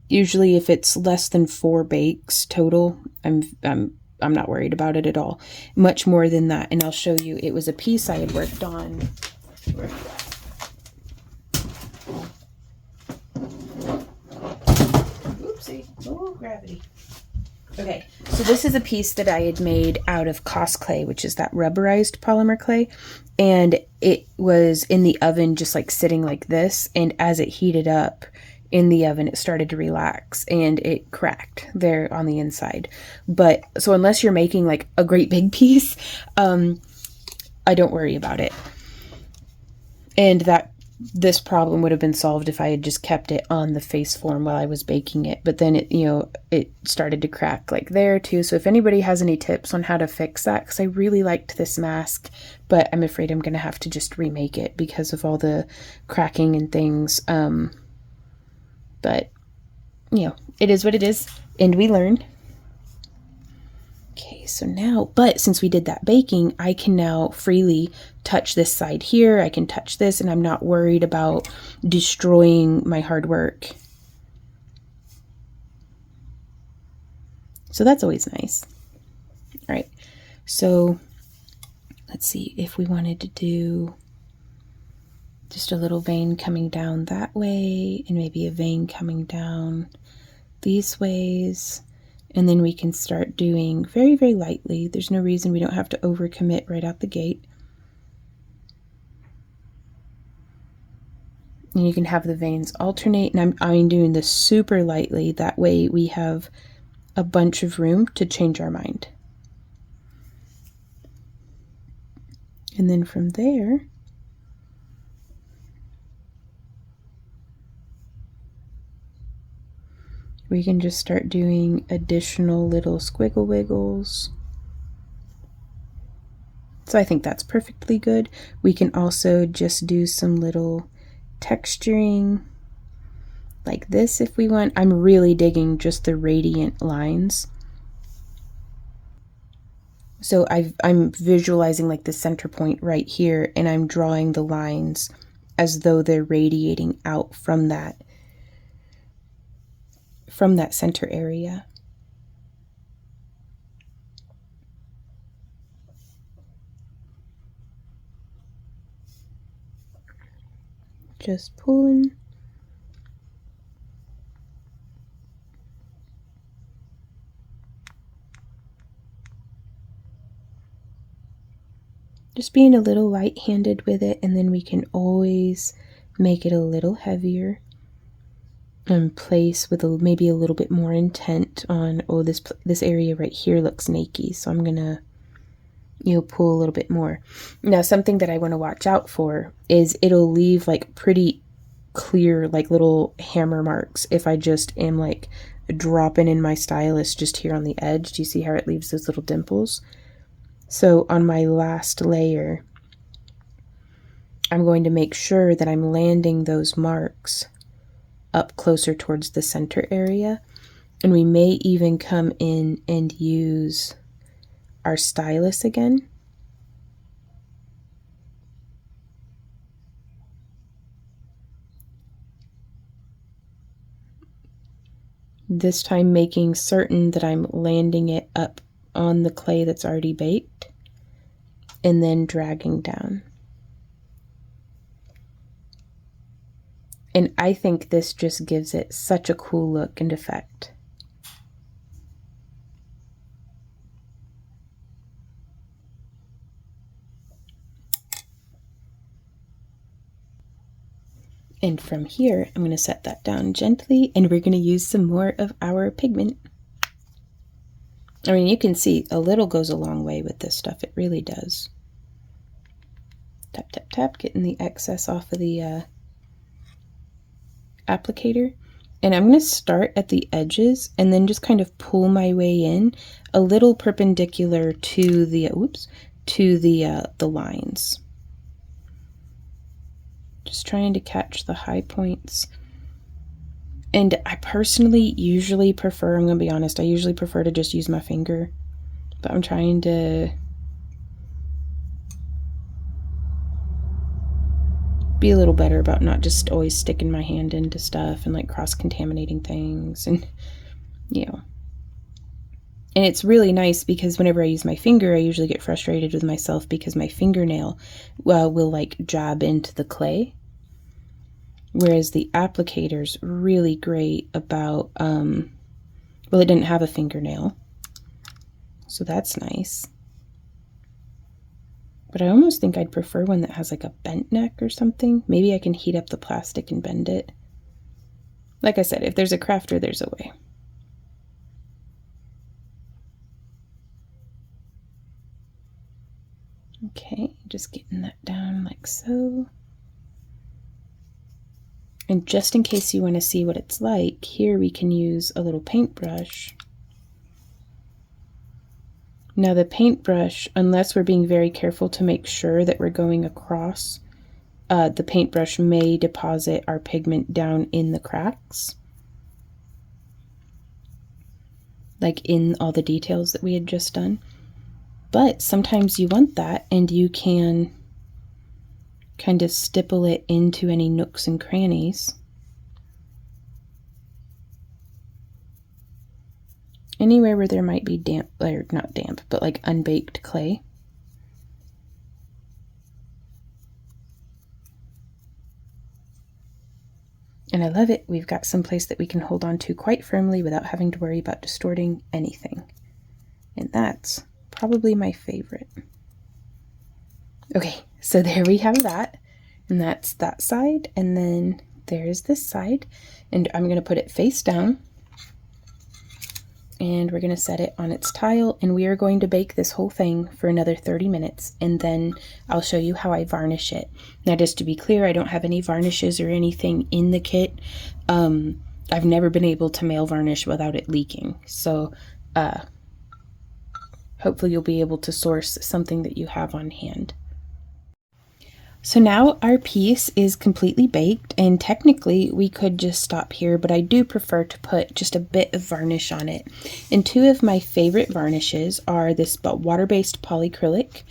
[SPEAKER 1] usually if it's less than 4 bakes total, I'm not worried about it at all. Much more than that, and I'll show you. It was a piece I had worked on. Oopsie. Oh, gravity. Okay, so this is a piece that I had made out of Cosclay, which is that rubberized polymer clay, and it was in the oven just like sitting like this, and as it heated up, in the oven, it started to relax and it cracked there on the inside. But so unless you're making like a great big piece, I don't worry about it. And this problem would have been solved if I had just kept it on the face form while I was baking it. But then it started to crack like there too. So if anybody has any tips on how to fix that, because I really liked this mask, but I'm afraid I'm going to have to just remake it because of all the cracking and things. But it is what it is, and we learn. Okay, so now, but since we did that baking, I can now freely touch this side here. I can touch this, and I'm not worried about destroying my hard work. So that's always nice. All right, so let's see if we wanted to do just a little vein coming down that way, and maybe a vein coming down these ways. And then we can start doing very, very lightly. There's no reason we don't have to overcommit right out the gate. And you can have the veins alternate. And I'm doing this super lightly. That way we have a bunch of room to change our mind. And then from there, we can just start doing additional little squiggle wiggles. So I think that's perfectly good. We can also just do some little texturing like this if we want. I'm really digging just the radiant lines. So I'm visualizing like the center point right here, and I'm drawing the lines as though they're radiating out from that center area. Just pulling. Just being a little light-handed with it, and then we can always make it a little heavier and place with maybe a little bit more intent on, oh, this area right here looks snaky, so I'm gonna pull a little bit more. Now something that I want to watch out for is it'll leave like pretty clear like little hammer marks if I just am like dropping in my stylus just here on the edge. Do you see how it leaves those little dimples? So on my last layer, I'm going to make sure that I'm landing those marks up closer towards the center area. And we may even come in and use our stylus again. This time making certain that I'm landing it up on the clay that's already baked and then dragging down. And I think this just gives it such a cool look and effect. And from here, I'm going to set that down gently, and we're going to use some more of our pigment. I mean, you can see a little goes a long way with this stuff. It really does. Tap, tap, tap, getting the excess off of the applicator. And I'm going to start at the edges and then just kind of pull my way in a little perpendicular to the the lines. Just trying to catch the high points. And I personally usually prefer, I'm going to be honest, I usually prefer to just use my finger. But I'm trying to be a little better about not just always sticking my hand into stuff and like cross-contaminating things. And, And it's really nice because whenever I use my finger, I usually get frustrated with myself because my fingernail will like jab into the clay. Whereas the applicator's really great about, well, it didn't have a fingernail, so that's nice. But I almost think I'd prefer one that has like a bent neck or something. Maybe I can heat up the plastic and bend it. like I said, if there's a crafter, there's a way. Okay, just getting that down like so. And just in case you want to see what it's like, here we can use a little paintbrush. Now the paintbrush, unless we're being very careful to make sure that we're going across, the paintbrush may deposit our pigment down in the cracks, like in all the details that we had just done. But sometimes you want that, and you can kind of stipple it into any nooks and crannies. Anywhere where there might be damp, or not damp, but like unbaked clay. And I love it. We've got some place that we can hold on to quite firmly without having to worry about distorting anything. And that's probably my favorite. Okay, so there we have that. And that's that side. And then there's this side. And I'm going to put it face down. And we're going to set it on its tile. And we are going to bake this whole thing for another 30 minutes. And then I'll show you how I varnish it. Now, just to be clear, I don't have any varnishes or anything in the kit. I've never been able to mail varnish without it leaking. So hopefully you'll be able to source something that you have on hand. So now our piece is completely baked, and technically we could just stop here, but I do prefer to put just a bit of varnish on it. And two of my favorite varnishes are this water-based polyacrylic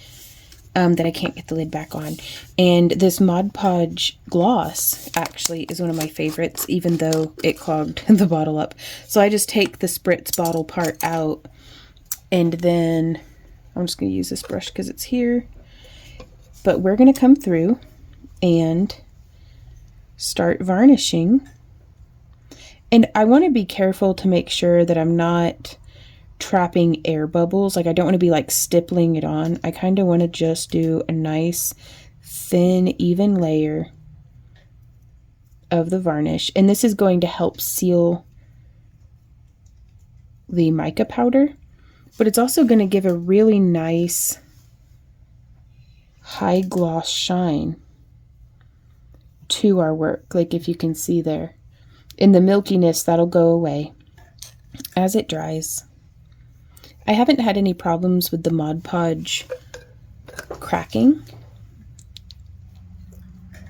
[SPEAKER 1] that I can't get the lid back on, and this Mod Podge gloss actually is one of my favorites, even though it clogged the bottle up. So I just take the spritz bottle part out, and then I'm just going to use this brush because it's here. But we're going to come through and start varnishing. And I want to be careful to make sure that I'm not trapping air bubbles. Like, I don't want to be like stippling it on. I kind of want to just do a nice thin, even layer of the varnish. And this is going to help seal the mica powder, but it's also going to give a really nice high gloss shine to our work. Like, if you can see there in the milkiness, that'll go away as it dries. I haven't had any problems with the Mod Podge cracking,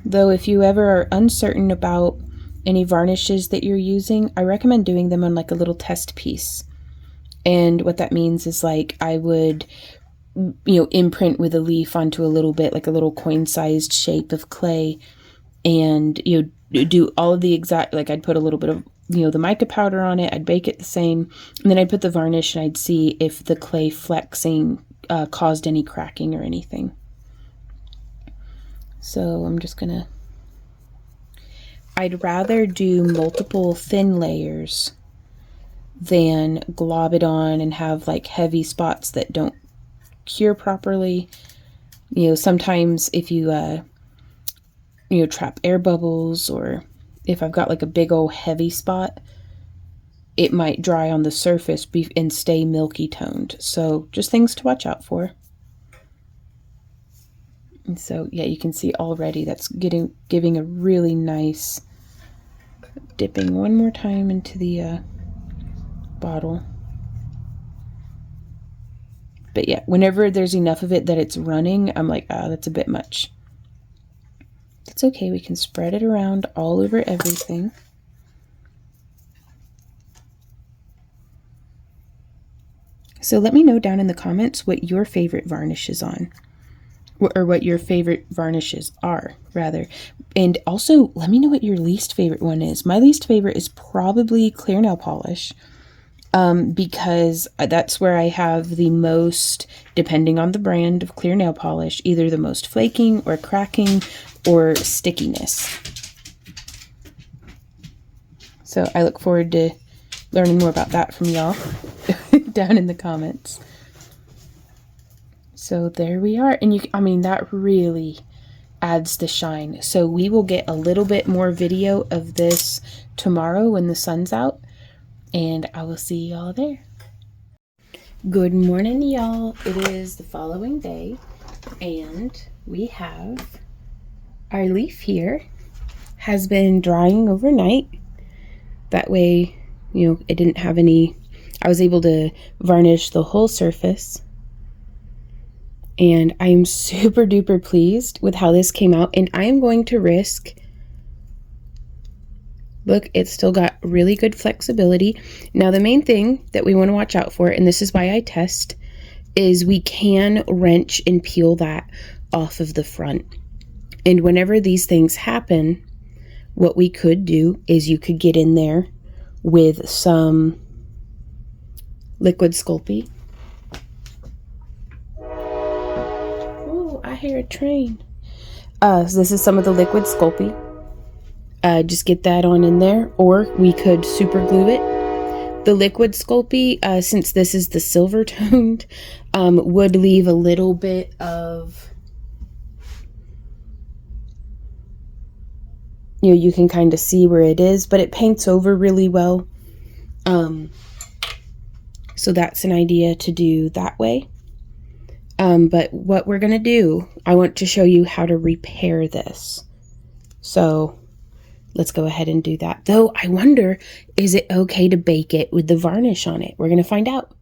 [SPEAKER 1] though if you ever are uncertain about any varnishes that you're using, I recommend doing them on like a little test piece. And what that means is, like, I would imprint with a leaf onto a little bit, like a little coin-sized shape of clay, and do all of the exact, like, I'd put a little bit of the mica powder on it, I'd bake it the same, and then I'd put the varnish and I'd see if the clay flexing caused any cracking or anything. So I'm just gonna, I'd rather do multiple thin layers than glob it on and have like heavy spots that don't cure properly. Sometimes if you trap air bubbles, or if I've got like a big old heavy spot, it might dry on the surface and stay milky toned. So just things to watch out for. And so yeah, you can see already that's giving a really nice dipping one more time into the bottle. But yeah, whenever there's enough of it that it's running, I'm like, that's a bit much. It's okay, we can spread it around all over everything. So let me know down in the comments what your favorite varnish is on, or what your favorite varnishes are, rather. And also, let me know what your least favorite one is. My least favorite is probably clear nail polish. Because that's where I have the most, depending on the brand of clear nail polish, either the most flaking or cracking or stickiness. So I look forward to learning more about that from y'all down in the comments. So there we are. And that really adds the shine. So we will get a little bit more video of this tomorrow when the sun's out, and I will see y'all there. Good morning, y'all. It is the following day, and we have our leaf here. Has been drying overnight. That way, you know, it didn't have any, I was able to varnish the whole surface. And I am super duper pleased with how this came out. And I am going to risk, look, it's still got really good flexibility. Now, the main thing that we want to watch out for, and this is why I test, is we can wrench and peel that off of the front. And whenever these things happen, what we could do is you could get in there with some liquid Sculpey. Oh, I hear a train. So this is some of the liquid Sculpey. Just get that on in there, or we could super glue it. The liquid Sculpey, since this is the silver toned, would leave a little bit of, you know, you can kind of see where it is, but it paints over really well. So that's an idea to do that way. But what we're going to do, I want to show you how to repair this. So let's go ahead and do that. Though I wonder, is it okay to bake it with the varnish on it? We're going to find out.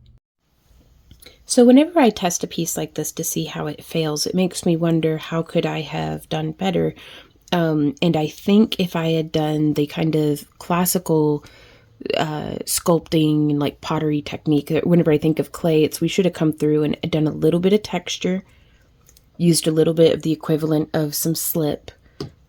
[SPEAKER 1] So whenever I test a piece like this to see how it fails, it makes me wonder, how could I have done better? And I think if I had done the kind of classical sculpting and like pottery technique, whenever I think of clay, it's we should have come through and done a little bit of texture, used a little bit of the equivalent of some slip,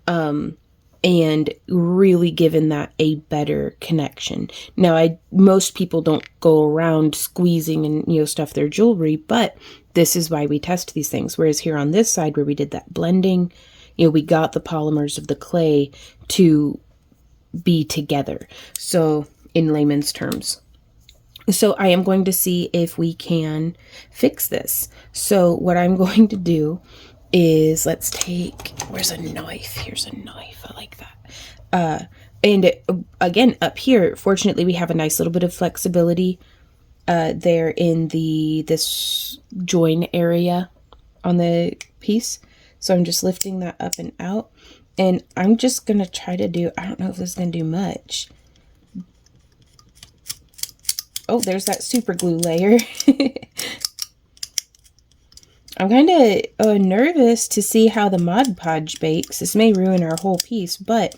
[SPEAKER 1] and really given that a better connection. Now, most people don't go around squeezing and, you know, stuff their jewelry, but this is why we test these things. Whereas here on this side where we did that blending, you know, we got the polymers of the clay to be together. So in layman's terms. So I am going to see if we can fix this. So what I'm going to do is, let's take, where's a knife? Here's a knife. I like that. And again, up here, fortunately, we have a nice little bit of flexibility there in this join area on the piece. So I'm just lifting that up and out, and I'm just going to try to do, I don't know if this is going to do much. Oh, there's that super glue layer. I'm kind of nervous to see how the Mod Podge bakes. This may ruin our whole piece, but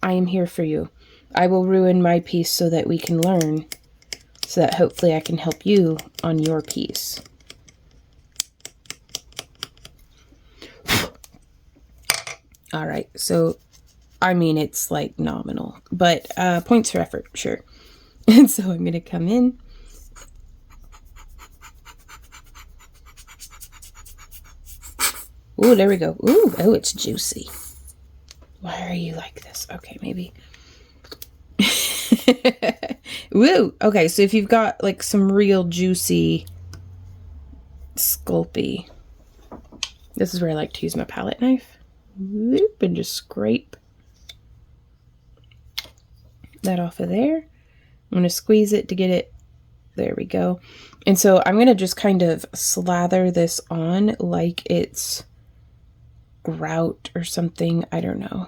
[SPEAKER 1] I am here for you. I will ruin my piece so that we can learn, so that hopefully I can help you on your piece. All right, so, I mean, it's like nominal, but points for effort, sure. And so I'm going to come in. Ooh, there we go. Ooh, oh, it's juicy. Why are you like this? Okay, maybe. Woo! Okay, so if you've got like some real juicy Sculpey, this is where I like to use my palette knife. Whoop, and just scrape that off of there. I'm going to squeeze it to get it. There we go. And so I'm going to just kind of slather this on like it's grout or something. I don't know.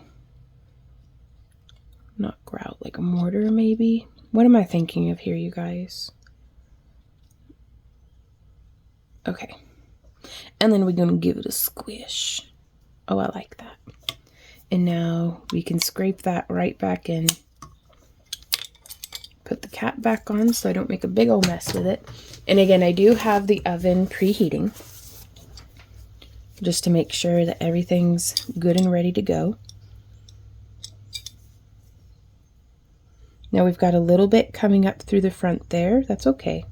[SPEAKER 1] Not grout, like a mortar maybe. What am I thinking of here, you guys? Okay. And then we're going to give it a squish. Oh, I like that. And now we can scrape that right back in. Put the cap back on so I don't make a big old mess with it. And again, I do have the oven preheating, just to make sure that everything's good and ready to go. Now we've got a little bit coming up through the front there. That's okay.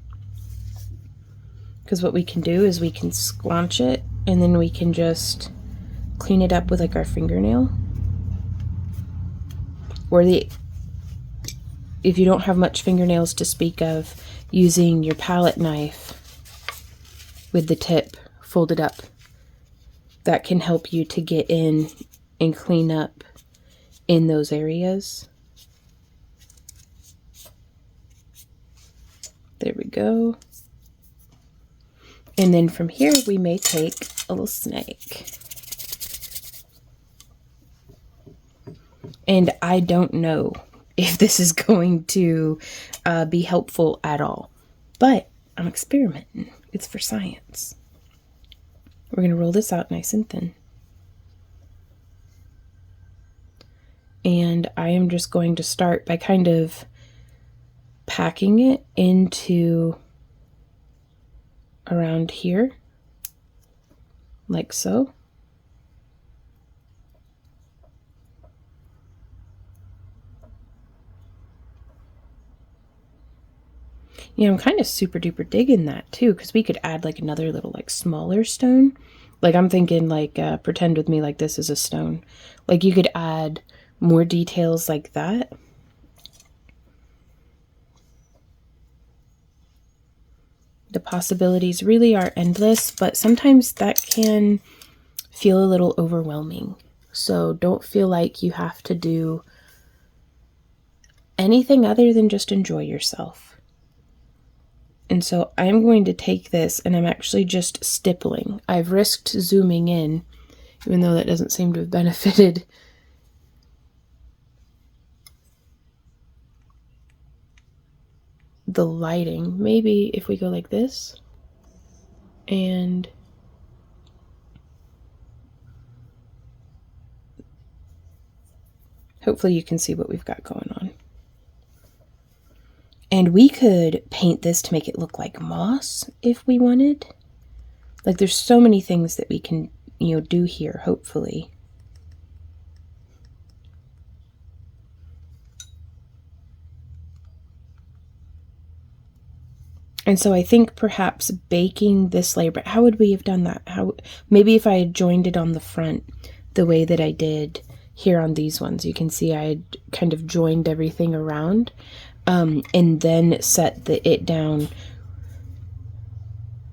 [SPEAKER 1] Because what we can do is we can squanch it, and then we can just clean it up with like our fingernail. Or if you don't have much fingernails to speak of, using your palette knife with the tip folded up. That can help you to get in and clean up in those areas. There we go. And then from here, we may take a little snake. And I don't know if this is going to be helpful at all, but I'm experimenting. It's for science. We're going to roll this out nice and thin. And I am just going to start by kind of packing it into around here, like so. Yeah, I'm kind of super duper digging that too, because we could add like another little like smaller stone. Like I'm thinking like pretend with me like this is a stone. Like you could add more details like that. The possibilities really are endless, but sometimes that can feel a little overwhelming. So don't feel like you have to do anything other than just enjoy yourself. And so I'm going to take this and I'm actually just stippling. I've risked zooming in, even though that doesn't seem to have benefited. The lighting. Maybe if we go like this and hopefully you can see what we've got going on. And we could paint this to make it look like moss if we wanted. Like there's so many things that we can, you know, do here, hopefully. And so I think perhaps baking this layer, but how would we have done that? Maybe if I had joined it on the front the way that I did here on these ones. You can see I had kind of joined everything around and then set it down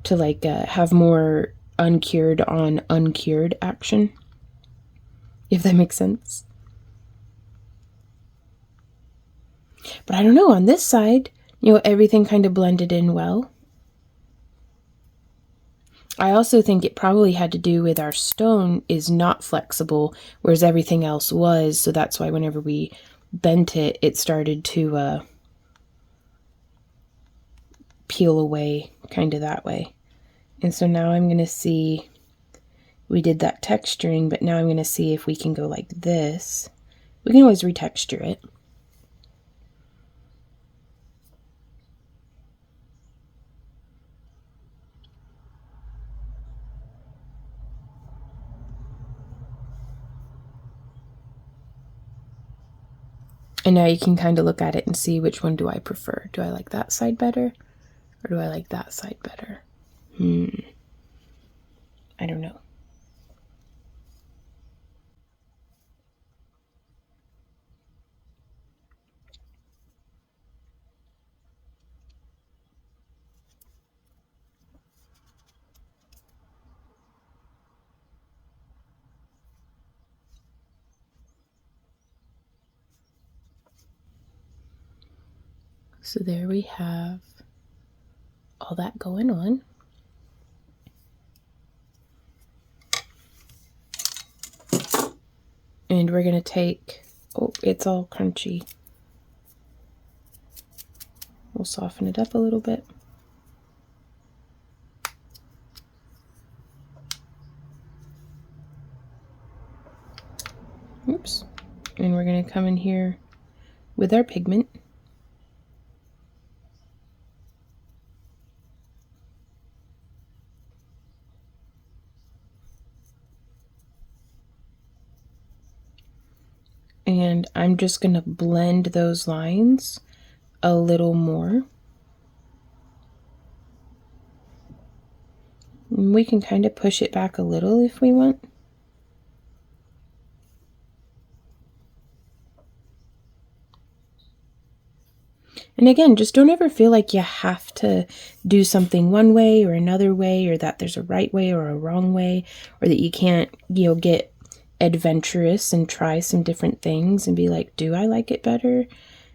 [SPEAKER 1] to like have more uncured on uncured action, if that makes sense. But I don't know, on this side, you know, everything kind of blended in well. I also think it probably had to do with our stone is not flexible, whereas everything else was. So that's why whenever we bent it, it started to peel away kind of that way. And so now I'm going to see, we did that texturing, but now I'm going to see if we can go like this. We can always retexture it. And now you can kind of look at it and see which one do I prefer. Do I like that side better? Or do I like that side better? I don't know. So there we have all that going on. And we're going to take, oh, it's all crunchy. We'll soften it up a little bit. Oops. And we're going to come in here with our pigment. And I'm just going to blend those lines a little more. And we can kind of push it back a little if we want. And again, just don't ever feel like you have to do something one way or another way, or that there's a right way or a wrong way, or that you can't, you know, get adventurous and try some different things and be like, do I like it better?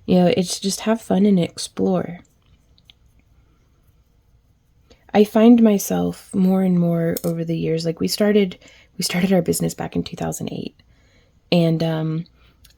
[SPEAKER 1] You know, it's just have fun and explore. I find myself more and more over the years, like we started our business back in 2008, and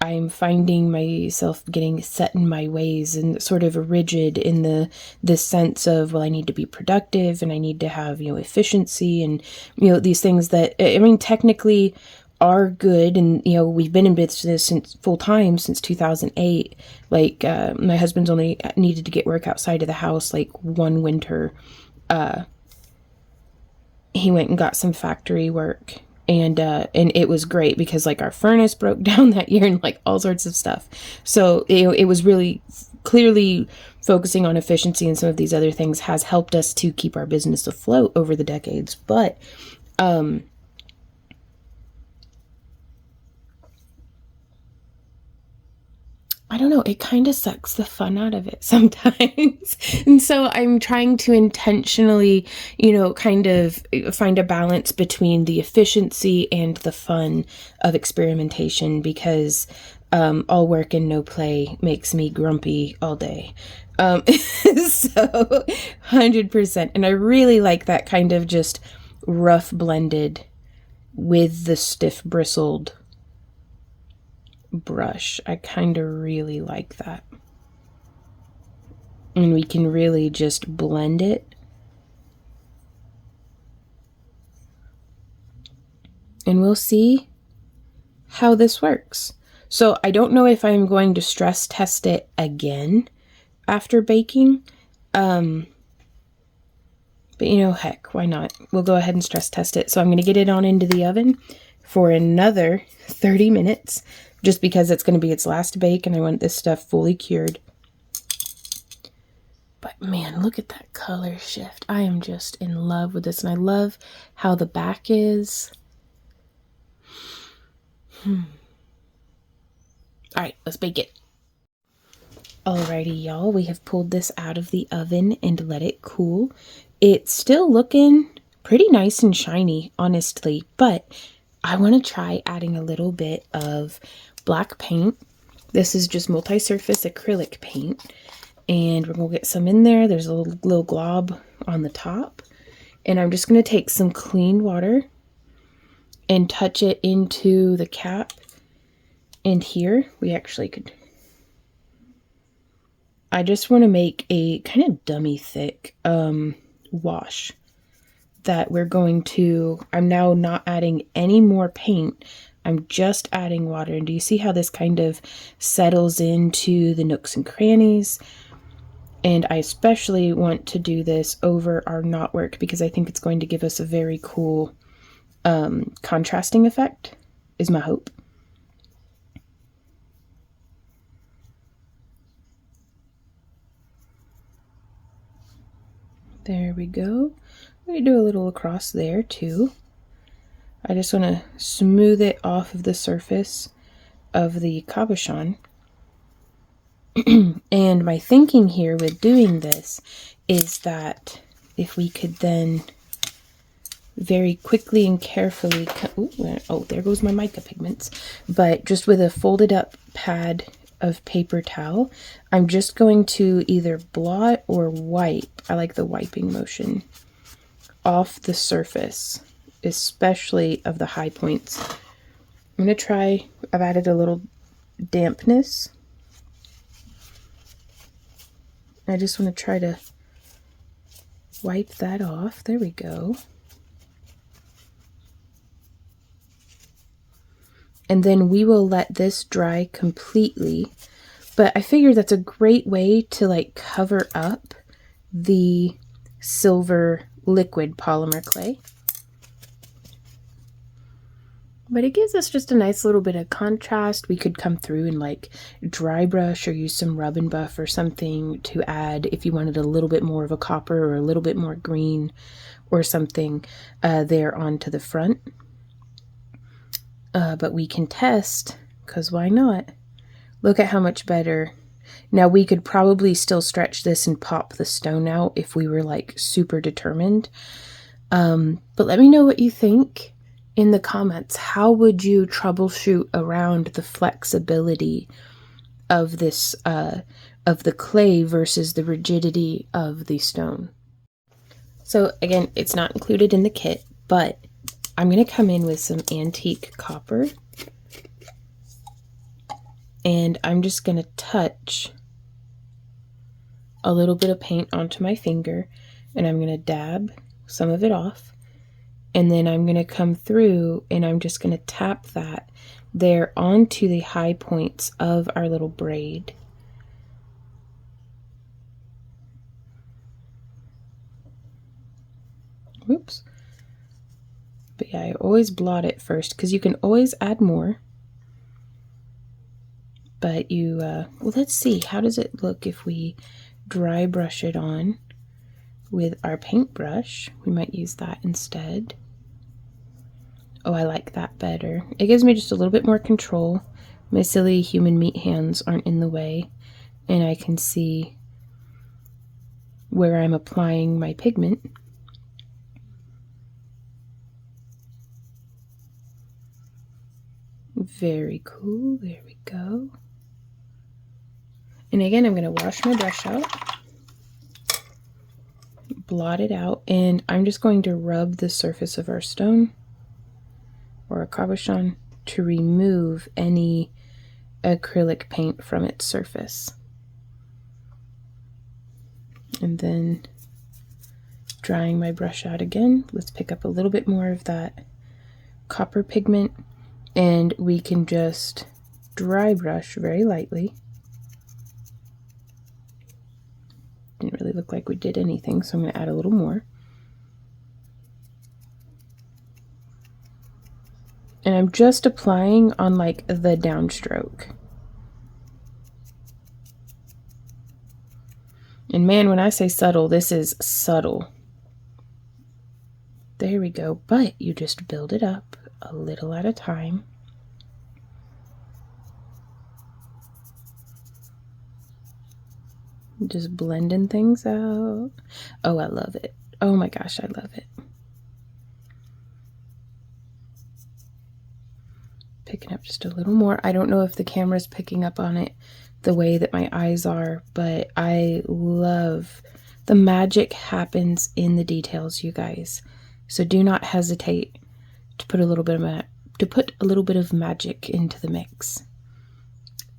[SPEAKER 1] I'm finding myself getting set in my ways and sort of rigid in this sense of, well, I need to be productive and I need to have, efficiency and, these things that, I mean, technically are good. And, we've been in business since full time since 2008. Like, my husband's only needed to get work outside of the house, like one winter, he went and got some factory work, and it was great because like our furnace broke down that year and like all sorts of stuff. So it was really clearly focusing on efficiency and some of these other things has helped us to keep our business afloat over the decades. But I don't know, it kind of sucks the fun out of it sometimes. And so I'm trying to intentionally, kind of find a balance between the efficiency and the fun of experimentation, because all work and no play makes me grumpy all day. So 100%. And I really like that kind of just rough blended with the stiff bristled brush. I kind of really like that. And we can really just blend it. And we'll see how this works. So I don't know if I'm going to stress test it again after baking. But heck, why not? We'll go ahead and stress test it. So I'm going to get it on into the oven for another 30 minutes. Just because it's going to be its last bake and I want this stuff fully cured. But man, look at that color shift. I am just in love with this, and I love how the back is. All right, let's bake it. Alrighty, y'all, we have pulled this out of the oven and let it cool. It's still looking pretty nice and shiny, honestly, but I want to try adding a little bit of black paint. This is just multi-surface acrylic paint, and we're gonna get some in there. There's a little glob on the top, and I'm just gonna take some clean water and touch it into the cap. And here we actually could, I just want to make a kind of dummy thick wash that we're going to, I'm now not adding any more paint. I'm just adding water. And do you see how this kind of settles into the nooks and crannies? And I especially want to do this over our knotwork because I think it's going to give us a very cool contrasting effect, is my hope. There we go. I'm going to do a little across there too. I just want to smooth it off of the surface of the cabochon. And my thinking here with doing this is that if we could then very quickly and carefully, oh, there goes my mica pigments, but just with a folded up pad of paper towel, I'm just going to either blot or wipe, I like the wiping motion, off the surface, especially of the high points. I'm going to try, I've added a little dampness. I just want to try to wipe that off. There we go. And then we will let this dry completely. But I figure that's a great way to like cover up the silver liquid polymer clay. But it gives us just a nice little bit of contrast. We could come through and like dry brush or use some rub and buff or something to add if you wanted a little bit more of a copper or a little bit more green or something there onto the front. But we can test, because why not? Look at how much better. Now we could probably still stretch this and pop the stone out if we were like super determined. But let me know what you think in the comments. How would you troubleshoot around the flexibility of this, of the clay versus the rigidity of the stone? So again, it's not included in the kit, but I'm going to come in with some antique copper, and I'm just going to touch a little bit of paint onto my finger, and I'm going to dab some of it off, and then I'm going to come through and I'm just going to tap that there onto the high points of our little braid. Whoops. But yeah, I always blot it first because you can always add more. But you, well, let's see, how does it look if we dry brush it on with our paintbrush? We might use that instead. Oh, I like that better. It gives me just a little bit more control. My silly human meat hands aren't in the way, and I can see where I'm applying my pigment. Very cool. There we go. And again, I'm going to wash my brush out, blot it out, and I'm just going to rub the surface of our stone or a cabochon to remove any acrylic paint from its surface. And then drying my brush out again, let's pick up a little bit more of that copper pigment, and we can just dry brush very lightly. Didn't really look like we did anything, so I'm going to add a little more. And I'm just applying on like the downstroke. And man, when I say subtle, this is subtle. There we go. But you just build it up a little at a time. Just blending things out. Oh, I love it. Oh my gosh, I love it. Picking up just a little more. I don't know if the camera's picking up on it the way that my eyes are, but I love the magic happens in the details, you guys. So do not hesitate to put a little bit of magic into the mix.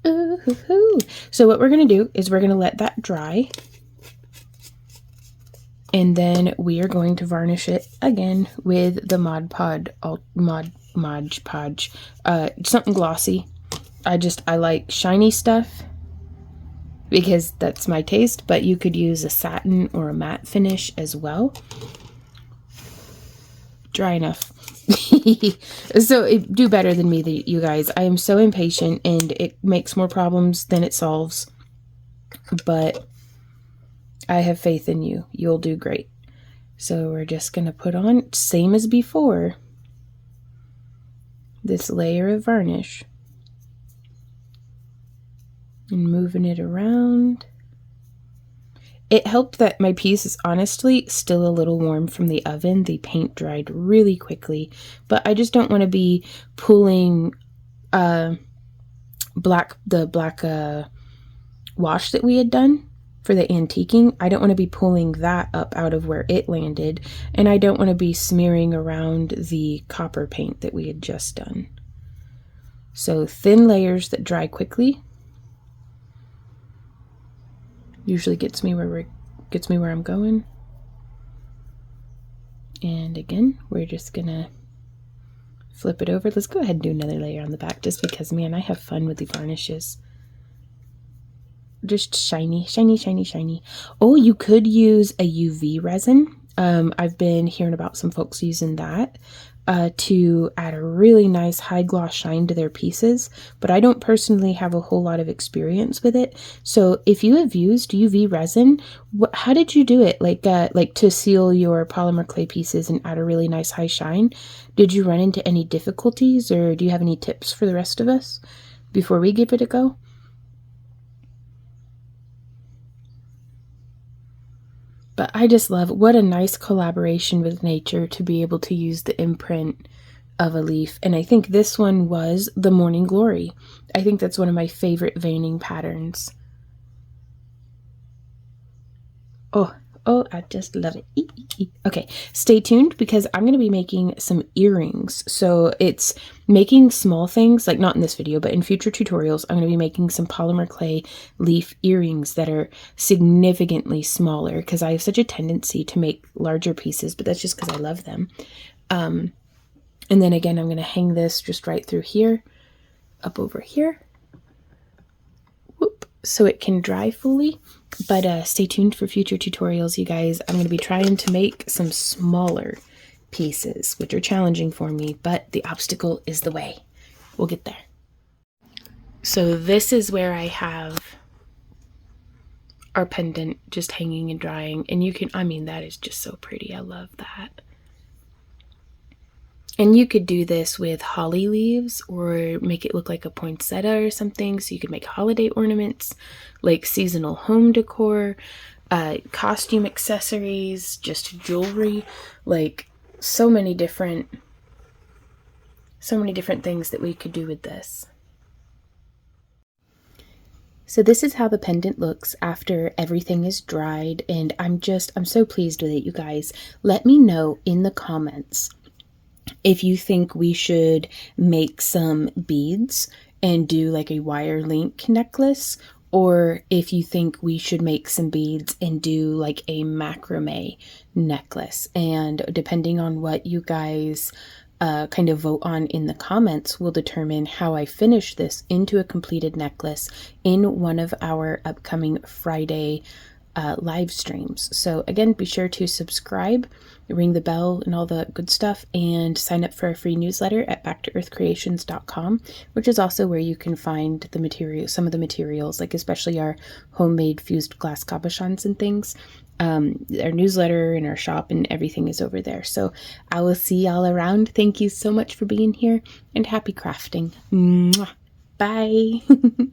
[SPEAKER 1] Ooh-hoo-hoo. So what we're going to do is we're going to let that dry, and then we are going to varnish it again with the Mod Podge, something glossy. I like shiny stuff because that's my taste, but you could use a satin or a matte finish as well. Dry enough. So it do better than me, you guys. I am so impatient and it makes more problems than it solves, but I have faith in you. You'll do great. So we're just going to put on, same as before, this layer of varnish and moving it around. It helped that my piece is honestly still a little warm from the oven. The paint dried really quickly, but I just don't want to be pulling the black wash that we had done for the antiquing. I don't want to be pulling that up out of where it landed, and I don't want to be smearing around the copper paint that we had just done. So thin layers that dry quickly usually gets me where I'm going. And again, we're just gonna flip it over. Let's go ahead and do another layer on the back, just because, man, I have fun with the varnishes. Just shiny, shiny, shiny, shiny. Oh, you could use a UV resin. I've been hearing about some folks using that to add a really nice high gloss shine to their pieces, but I don't personally have a whole lot of experience with it. So if you have used UV resin, how did you do it? Like to seal your polymer clay pieces and add a really nice high shine? Did you run into any difficulties, or do you have any tips for the rest of us before we give it a go? But I just love, what a nice collaboration with nature to be able to use the imprint of a leaf. And I think this one was the Morning Glory. I think that's one of my favorite veining patterns. Oh, Oh, I just love it. Okay, stay tuned because I'm going to be making some earrings. So it's making small things, like not in this video, but in future tutorials, I'm going to be making some polymer clay leaf earrings that are significantly smaller because I have such a tendency to make larger pieces, but that's just because I love them. And then again, I'm going to hang this just right through here, up over here. Whoop, so it can dry fully. But stay tuned for future tutorials, you guys. I'm going to be trying to make some smaller pieces, which are challenging for me, but the obstacle is the way. We'll get there. So this is where I have our pendant just hanging and drying. And you can, I mean, that is just so pretty. I love that. And you could do this with holly leaves or make it look like a poinsettia or something. So you could make holiday ornaments, like seasonal home decor, costume accessories, just jewelry, like so many different things that we could do with this. So this is how the pendant looks after everything is dried, and I'm so pleased with it, you guys. Let me know in the comments if you think we should make some beads and do like a wire link necklace, or if you think we should make some beads and do like a macrame necklace. And depending on what you guys kind of vote on in the comments will determine how I finish this into a completed necklace in one of our upcoming Friday live streams. So again, be sure to subscribe, ring the bell and all the good stuff, and sign up for a free newsletter at backtoearthcreations.com, which is also where you can find the material, some of the materials, like especially our homemade fused glass cabochons and things. Our newsletter and our shop and everything is over there. So I will see y'all around. Thank you so much for being here and happy crafting. Mwah. Bye.